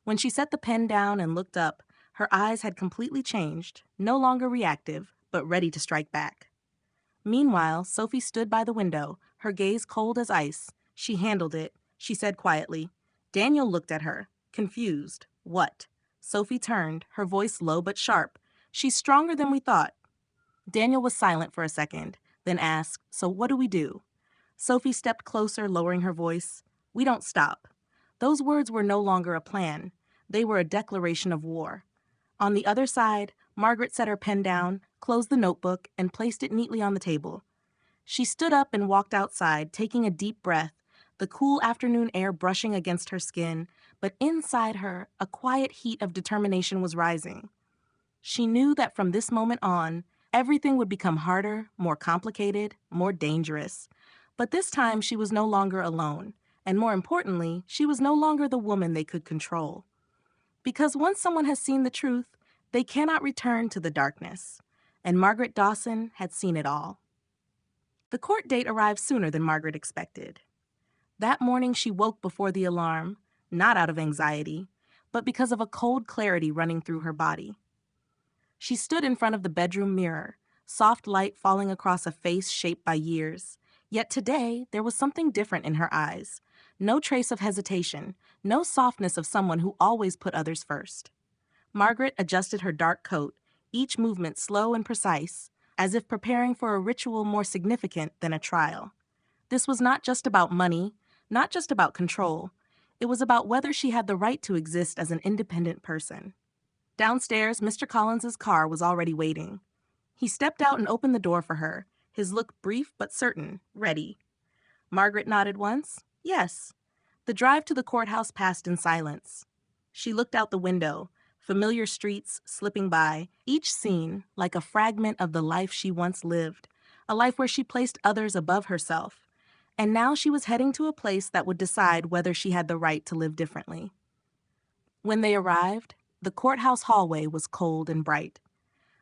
When she set the pen down and looked up, her eyes had completely changed, no longer reactive, but ready to strike back. Meanwhile, Sophie stood by the window, her gaze cold as ice. She handled it. She said quietly. Daniel looked at her, confused. What? Sophie turned, her voice low but sharp. She's stronger than we thought. Daniel was silent for a second, then asked, So what do we do? Sophie stepped closer, lowering her voice. We don't stop. Those words were no longer a plan. They were a declaration of war. On the other side, Margaret set her pen down, closed the notebook, and placed it neatly on the table. She stood up and walked outside, taking a deep breath, the cool afternoon air brushing against her skin, but inside her, a quiet heat of determination was rising. She knew that from this moment on, everything would become harder, more complicated, more dangerous. But this time she was no longer alone, and more importantly, she was no longer the woman they could control. Because once someone has seen the truth, they cannot return to the darkness. And Margaret Dawson had seen it all. The court date arrived sooner than Margaret expected. That morning she woke before the alarm, not out of anxiety, but because of a cold clarity running through her body. She stood in front of the bedroom mirror, soft light falling across a face shaped by years. Yet today, there was something different in her eyes. No trace of hesitation, no softness of someone who always put others first. Margaret adjusted her dark coat, each movement slow and precise, as if preparing for a ritual more significant than a trial. This was not just about money, not just about control. It was about whether she had the right to exist as an independent person. Downstairs, Mr. Collins's car was already waiting. He stepped out and opened the door for her, his look brief but certain, ready. Margaret nodded once. Yes. The drive to the courthouse passed in silence. She looked out the window, familiar streets slipping by, each scene like a fragment of the life she once lived, a life where she placed others above herself. And now she was heading to a place that would decide whether she had the right to live differently. When they arrived, the courthouse hallway was cold and bright.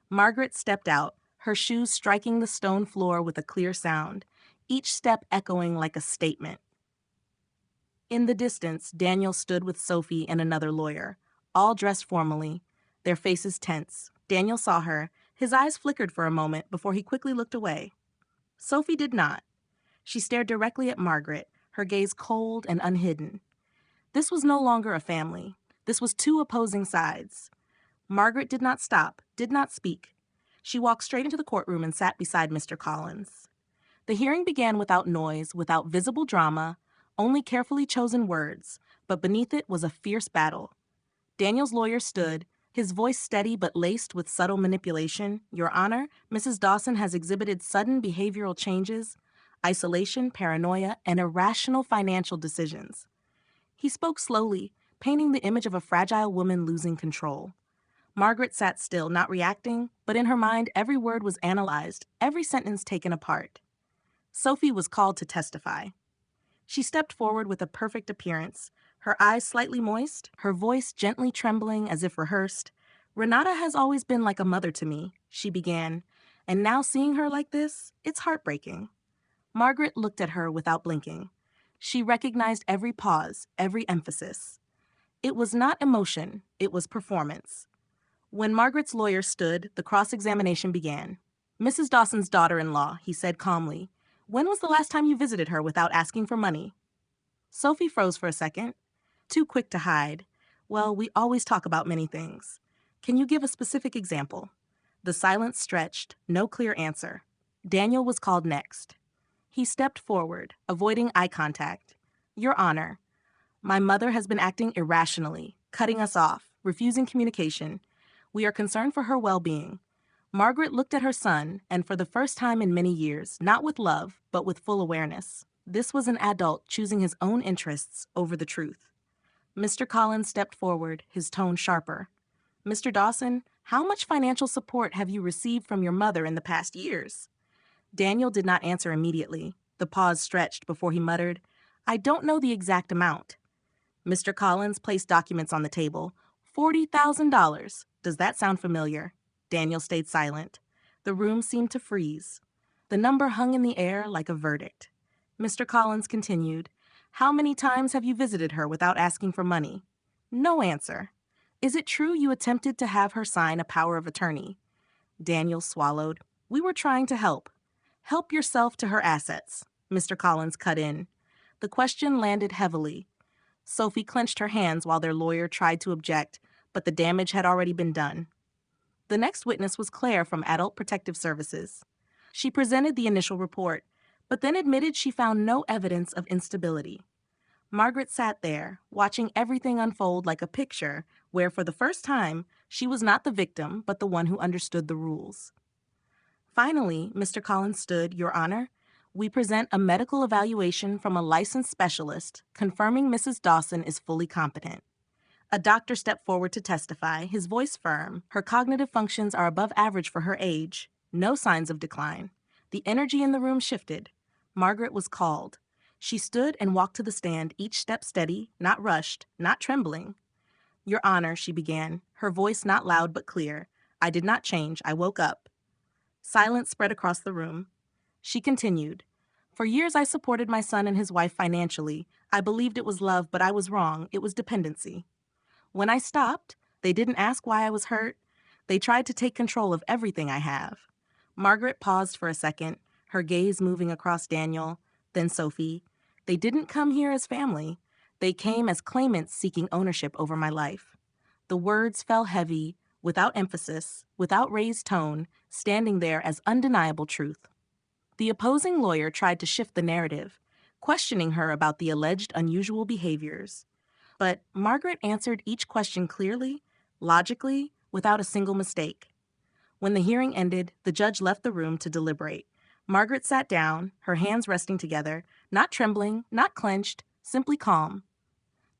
Margaret stepped out, her shoes striking the stone floor with a clear sound, each step echoing like a statement. In the distance, Daniel stood with Sophie and another lawyer, all dressed formally, their faces tense. Daniel saw her. His eyes flickered for a moment before he quickly looked away. Sophie did not. She stared directly at Margaret, her gaze cold and unhidden. This was no longer a family. This was two opposing sides. Margaret did not stop, did not speak. She walked straight into the courtroom and sat beside Mr. Collins. The hearing began without noise, without visible drama, only carefully chosen words, but beneath it was a fierce battle. Daniel's lawyer stood, his voice steady but laced with subtle manipulation. Your Honor, Mrs. Dawson has exhibited sudden behavioral changes, isolation, paranoia, and irrational financial decisions. He spoke slowly, painting the image of a fragile woman losing control. Margaret sat still, not reacting, but in her mind every word was analyzed, every sentence taken apart. Sophie was called to testify. She stepped forward with a perfect appearance, her eyes slightly moist, her voice gently trembling as if rehearsed. Renata has always been like a mother to me, she began, and now seeing her like this, it's heartbreaking. Margaret looked at her without blinking. She recognized every pause, every emphasis. It was not emotion, it was performance. When Margaret's lawyer stood, the cross-examination began. Mrs. Dawson's daughter-in-law, he said calmly, when was the last time you visited her without asking for money? Sophie froze for a second, too quick to hide. Well, we always talk about many things. Can you give a specific example? The silence stretched, no clear answer. Daniel was called next. He stepped forward, avoiding eye contact. Your Honor, my mother has been acting irrationally, cutting us off, refusing communication. We are concerned for her well-being. Margaret looked at her son, and for the first time in many years, not with love, but with full awareness. This was an adult choosing his own interests over the truth. Mr. Collins stepped forward, his tone sharper. Mr. Dawson, how much financial support have you received from your mother in the past years? Daniel did not answer immediately. The pause stretched before he muttered, I don't know the exact amount. Mr. Collins placed documents on the table. $40,000. Does that sound familiar? Daniel stayed silent. The room seemed to freeze. The number hung in the air like a verdict. Mr. Collins continued, how many times have you visited her without asking for money? No answer. Is it true you attempted to have her sign a power of attorney? Daniel swallowed. We were trying to help. Help yourself to her assets, Mr. Collins cut in. The question landed heavily. Sophie clenched her hands while their lawyer tried to object, but the damage had already been done. The next witness was Claire from Adult Protective Services. She presented the initial report, but then admitted she found no evidence of instability. Margaret sat there, watching everything unfold like a picture where, for the first time, she was not the victim but the one who understood the rules. Finally, Mr. Collins stood, Your Honor. We present a medical evaluation from a licensed specialist confirming Mrs. Dawson is fully competent. A doctor stepped forward to testify, his voice firm. Her cognitive functions are above average for her age. No signs of decline. The energy in the room shifted. Margaret was called. She stood and walked to the stand, each step steady, not rushed, not trembling. Your Honor, she began, her voice not loud but clear. I did not change. I woke up. Silence spread across the room. She continued. For years I supported my son and his wife financially. I believed it was love, but I was wrong. It was dependency. When I stopped, they didn't ask why I was hurt. They tried to take control of everything I have. Margaret paused for a second, her gaze moving across Daniel, then Sophie. They didn't come here as family. They came as claimants seeking ownership over my life. The words fell heavy, without emphasis, without raised tone, standing there as undeniable truth. The opposing lawyer tried to shift the narrative, questioning her about the alleged unusual behaviors. But Margaret answered each question clearly, logically, without a single mistake. When the hearing ended, the judge left the room to deliberate. Margaret sat down, her hands resting together, not trembling, not clenched, simply calm.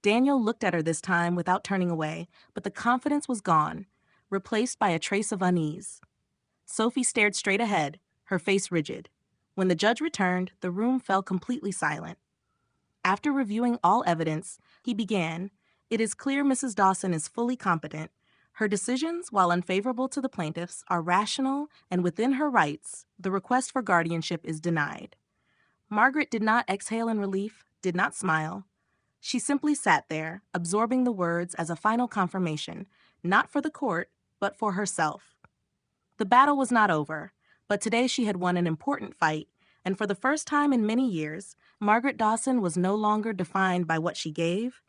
Daniel looked at her this time without turning away, but the confidence was gone, replaced by a trace of unease. Sophie stared straight ahead, her face rigid. When the judge returned, the room fell completely silent. After reviewing all evidence, he began, It is clear Mrs. Dawson is fully competent. Her decisions, while unfavorable to the plaintiffs, are rational and within her rights. The request for guardianship is denied. Margaret did not exhale in relief, did not smile. She simply sat there, absorbing the words as a final confirmation, not for the court, but for herself. The battle was not over, but today she had won an important fight, and for the first time in many years, Margaret Dawson was no longer defined by what she gave,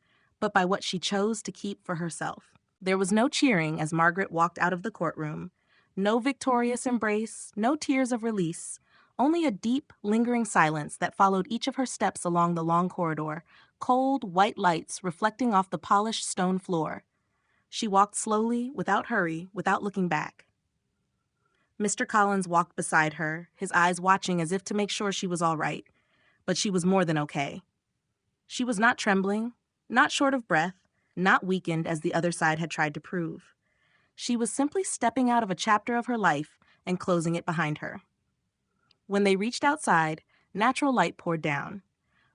but by what she chose to keep for herself. There was no cheering as Margaret walked out of the courtroom. No victorious embrace, no tears of release, only a deep, lingering silence that followed each of her steps along the long corridor, cold, white lights reflecting off the polished stone floor. She walked slowly, without hurry, without looking back. Mr. Collins walked beside her, his eyes watching as if to make sure she was all right. But she was more than okay. She was not trembling, not short of breath, not weakened as the other side had tried to prove. She was simply stepping out of a chapter of her life and closing it behind her. When they reached outside, natural light poured down.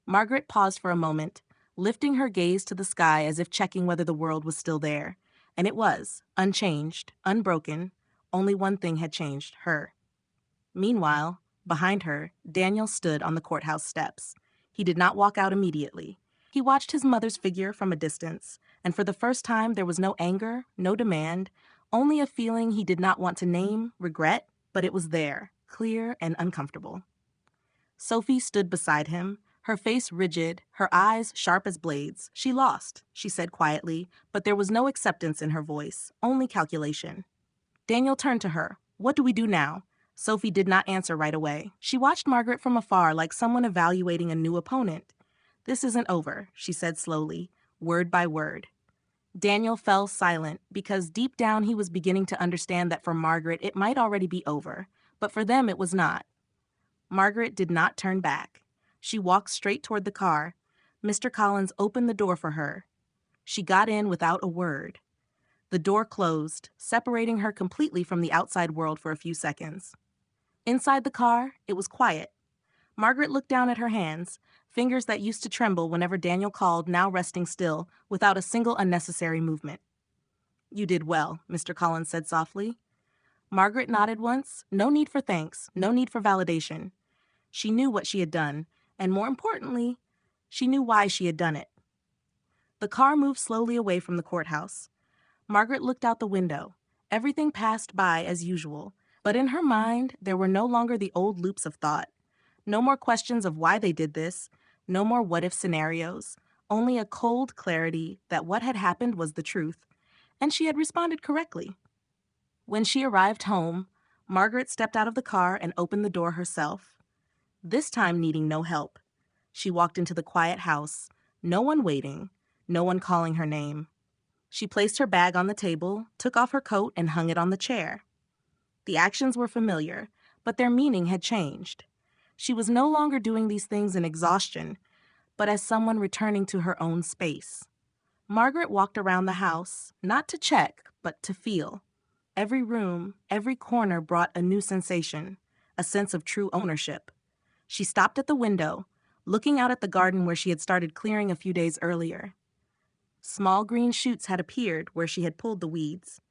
Margaret paused for a moment, lifting her gaze to the sky as if checking whether the world was still there. And it was, unchanged, unbroken. Only one thing had changed, her. Meanwhile, behind her, Daniel stood on the courthouse steps. He did not walk out immediately. He watched his mother's figure from a distance, and for the first time there was no anger, no demand, only a feeling he did not want to name, regret, but it was there, clear and uncomfortable. Sophie stood beside him, her face rigid, her eyes sharp as blades. She lost, she said quietly, but there was no acceptance in her voice, only calculation. Daniel turned to her. "What do we do now?" Sophie did not answer right away. She watched Margaret from afar like someone evaluating a new opponent. "This isn't over," she said slowly, word by word. Daniel fell silent because deep down he was beginning to understand that for Margaret it might already be over, but for them it was not. Margaret did not turn back. She walked straight toward the car. Mr. Collins opened the door for her. She got in without a word. The door closed, separating her completely from the outside world for a few seconds. Inside the car, it was quiet. Margaret looked down at her hands, fingers that used to tremble whenever Daniel called now resting still, without a single unnecessary movement. "You did well," Mr. Collins said softly. Margaret nodded once. No need for thanks, no need for validation. She knew what she had done, and more importantly, she knew why she had done it. The car moved slowly away from the courthouse. Margaret looked out the window. Everything passed by as usual, but in her mind there were no longer the old loops of thought. No more questions of why they did this, no more what-if scenarios, only a cold clarity that what had happened was the truth, and she had responded correctly. When she arrived home, Margaret stepped out of the car and opened the door herself. This time needing no help. She walked into the quiet house, no one waiting, no one calling her name. She placed her bag on the table, took off her coat, and hung it on the chair. The actions were familiar, but their meaning had changed. She was no longer doing these things in exhaustion, but as someone returning to her own space. Margaret walked around the house, not to check, but to feel. Every room, every corner brought a new sensation, a sense of true ownership. She stopped at the window, looking out at the garden where she had started clearing a few days earlier. Small green shoots had appeared where she had pulled the weeds.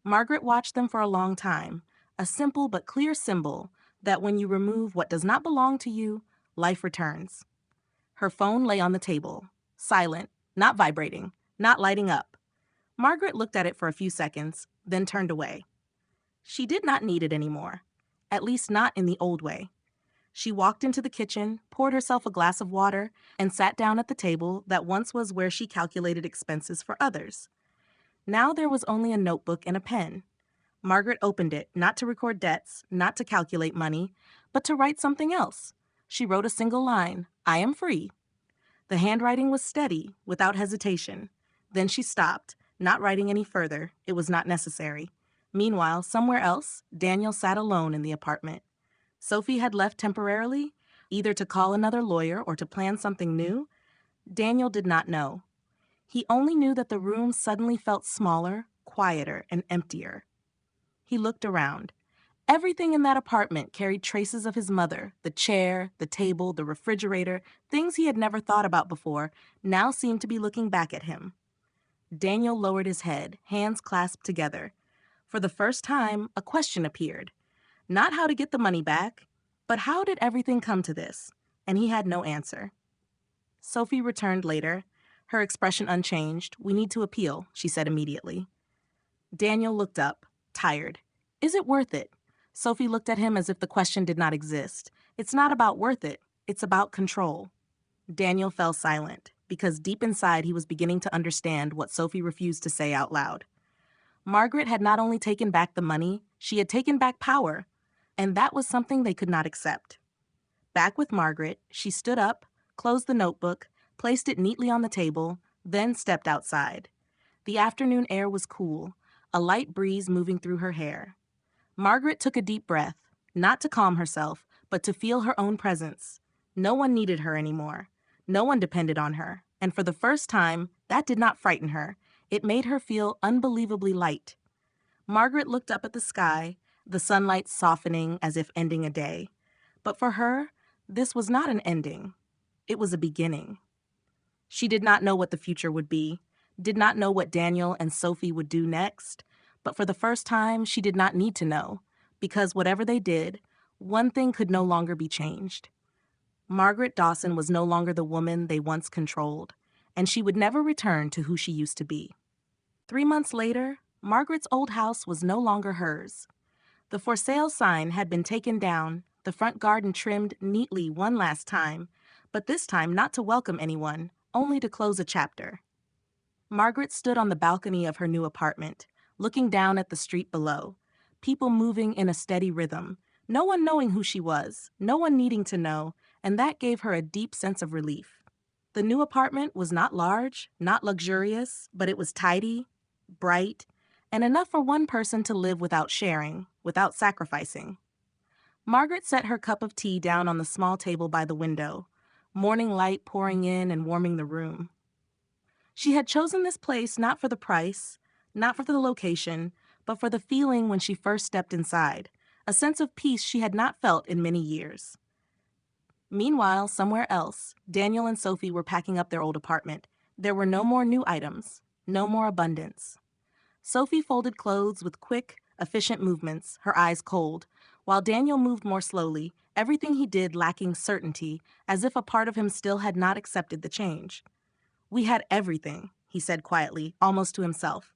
Margaret watched them for a long time, a simple but clear symbol that when you remove what does not belong to you, life returns. Her phone lay on the table, silent, not vibrating, not lighting up. Margaret looked at it for a few seconds, then turned away. She did not need it anymore, at least not in the old way. She walked into the kitchen, poured herself a glass of water, and sat down at the table that once was where she calculated expenses for others. Now there was only a notebook and a pen. Margaret opened it, not to record debts, not to calculate money, but to write something else. She wrote a single line, "I am free." The handwriting was steady, without hesitation. Then she stopped, not writing any further. It was not necessary. Meanwhile, somewhere else, Daniel sat alone in the apartment. Sophie had left temporarily, either to call another lawyer or to plan something new. Daniel did not know. He only knew that the room suddenly felt smaller, quieter, and emptier. He looked around. Everything in that apartment carried traces of his mother. The chair, the table, the refrigerator, things he had never thought about before, now seemed to be looking back at him. Daniel lowered his head, hands clasped together. For the first time, a question appeared. Not how to get the money back, but how did everything come to this? And he had no answer. Sophie returned later, her expression unchanged. "We need to appeal," she said immediately. Daniel looked up, tired. "Is it worth it?" Sophie looked at him as if the question did not exist. "It's not about worth it. It's about control." Daniel fell silent. because deep inside he was beginning to understand what Sophie refused to say out loud. Margaret had not only taken back the money, she had taken back power, and that was something they could not accept. Back with Margaret, she stood up, closed the notebook, placed it neatly on the table, then stepped outside. The afternoon air was cool, a light breeze moving through her hair. Margaret took a deep breath, not to calm herself, but to feel her own presence. No one needed her anymore. No one depended on her, and for the first time, that did not frighten her. It made her feel unbelievably light. Margaret looked up at the sky, the sunlight softening as if ending a day. But for her, this was not an ending. It was a beginning. She did not know what the future would be, did not know what Daniel and Sophie would do next, but for the first time, she did not need to know, because whatever they did, one thing could no longer be changed. Margaret Dawson was no longer the woman they once controlled, and she would never return to who she used to be. 3 months later, Margaret's old house was no longer hers. The for sale sign had been taken down, the front garden trimmed neatly one last time, but this time not to welcome anyone, only to close a chapter. Margaret stood on the balcony of her new apartment, looking down at the street below, people moving in a steady rhythm, no one knowing who she was, no one needing to know, and that gave her a deep sense of relief. The new apartment was not large, not luxurious, but it was tidy, bright, and enough for one person to live without sharing, without sacrificing. Margaret set her cup of tea down on the small table by the window, morning light pouring in and warming the room. She had chosen this place not for the price, not for the location, but for the feeling when she first stepped inside, a sense of peace she had not felt in many years. Meanwhile, somewhere else, Daniel and Sophie were packing up their old apartment. There were no more new items, no more abundance. Sophie folded clothes with quick, efficient movements, her eyes cold, while Daniel moved more slowly, everything he did lacking certainty, as if a part of him still had not accepted the change. "We had everything," he said quietly, almost to himself.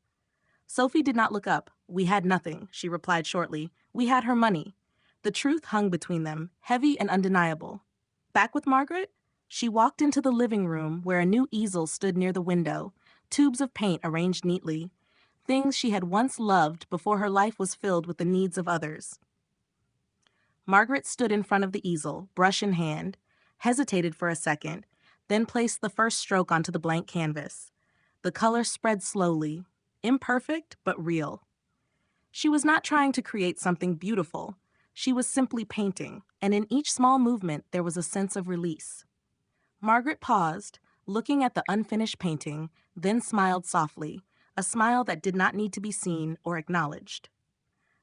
Sophie did not look up. "We had nothing," she replied shortly. "We had her money." The truth hung between them, heavy and undeniable. Back with Margaret, she walked into the living room where a new easel stood near the window, tubes of paint arranged neatly, things she had once loved before her life was filled with the needs of others. Margaret stood in front of the easel, brush in hand, hesitated for a second, then placed the first stroke onto the blank canvas. The color spread slowly, imperfect but real. She was not trying to create something beautiful. She was simply painting, and in each small movement there was a sense of release. Margaret paused, looking at the unfinished painting, then smiled softly, a smile that did not need to be seen or acknowledged.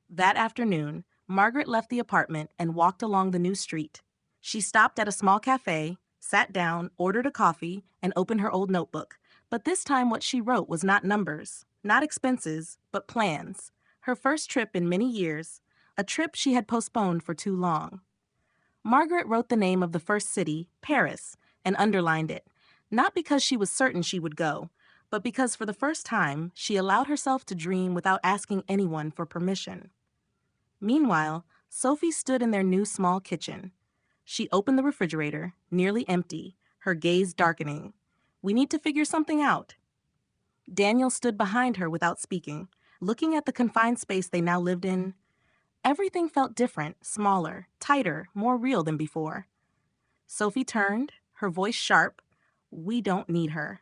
That afternoon, Margaret left the apartment and walked along the new street. She stopped at a small cafe, sat down, ordered a coffee, and opened her old notebook. But this time what she wrote was not numbers, not expenses, but plans. Her first trip in many years, a trip she had postponed for too long. Margaret wrote the name of the first city, Paris, and underlined it, not because she was certain she would go, but because for the first time she allowed herself to dream without asking anyone for permission. Meanwhile, Sophie stood in their new small kitchen. She opened the refrigerator, nearly empty, her gaze darkening. "We need to figure something out." Daniel stood behind her without speaking, looking at the confined space they now lived in. Everything felt different, smaller, tighter, more real than before. Sophie turned, her voice sharp. "We don't need her."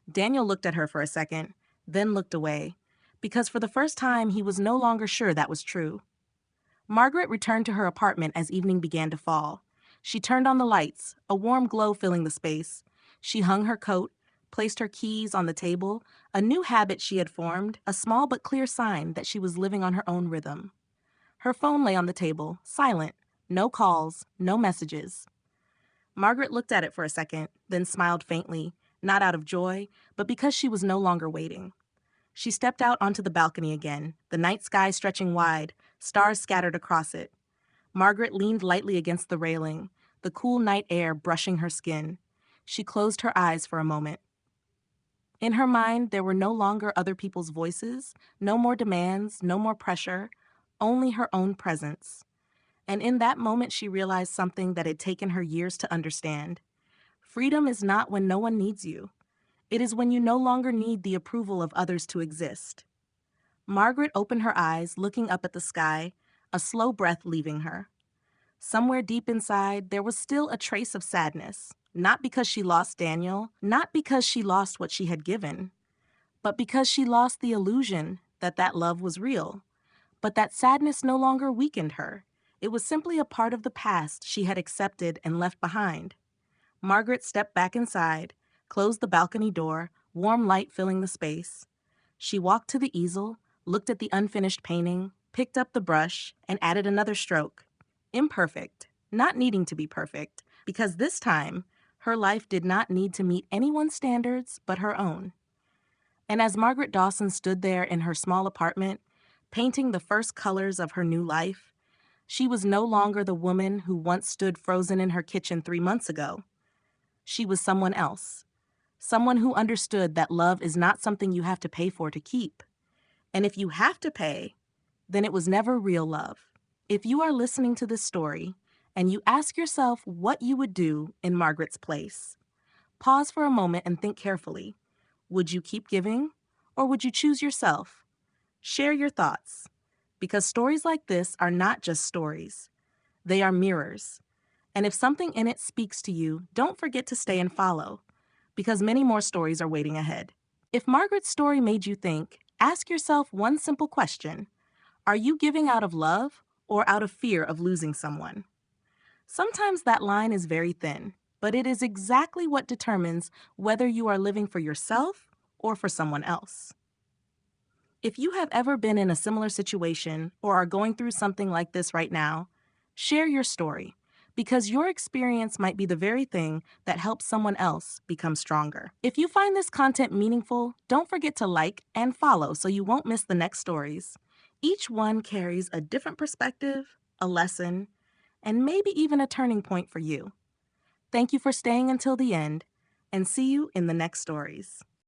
Daniel looked at her for a second, then looked away, because for the first time he was no longer sure that was true. Margaret returned to her apartment as evening began to fall. She turned on the lights, a warm glow filling the space. She hung her coat, placed her keys on the table, a new habit she had formed, a small but clear sign that she was living on her own rhythm. Her phone lay on the table, silent, no calls, no messages. Margaret looked at it for a second, then smiled faintly, not out of joy, but because she was no longer waiting. She stepped out onto the balcony again, the night sky stretching wide, stars scattered across it. Margaret leaned lightly against the railing, the cool night air brushing her skin. She closed her eyes for a moment. In her mind, there were no longer other people's voices, no more demands, no more pressure, only her own presence. And in that moment, she realized something that had taken her years to understand. Freedom is not when no one needs you. It is when you no longer need the approval of others to exist. Margaret opened her eyes, looking up at the sky, a slow breath leaving her. Somewhere deep inside, there was still a trace of sadness, not because she lost Daniel, not because she lost what she had given, but because she lost the illusion that that love was real. But that sadness no longer weakened her. It was simply a part of the past she had accepted and left behind. Margaret stepped back inside, closed the balcony door, warm light filling the space. She walked to the easel, looked at the unfinished painting, picked up the brush, and added another stroke. Imperfect, not needing to be perfect, because this time, her life did not need to meet anyone's standards but her own. And as Margaret Dawson stood there in her small apartment, painting the first colors of her new life, she was no longer the woman who once stood frozen in her kitchen 3 months ago. She was someone else, someone who understood that love is not something you have to pay for to keep. And if you have to pay, then it was never real love. If you are listening to this story and you ask yourself what you would do in Margaret's place, pause for a moment and think carefully. Would you keep giving, or would you choose yourself? Share your thoughts, because stories like this are not just stories. They are mirrors. And if something in it speaks to you, don't forget to stay and follow, because many more stories are waiting ahead. If Margaret's story made you think, ask yourself one simple question. Are you giving out of love or out of fear of losing someone? Sometimes that line is very thin, but it is exactly what determines whether you are living for yourself or for someone else. If you have ever been in a similar situation or are going through something like this right now, share your story, because your experience might be the very thing that helps someone else become stronger. If you find this content meaningful, don't forget to like and follow so you won't miss the next stories. Each one carries a different perspective, a lesson, and maybe even a turning point for you. Thank you for staying until the end, and see you in the next stories.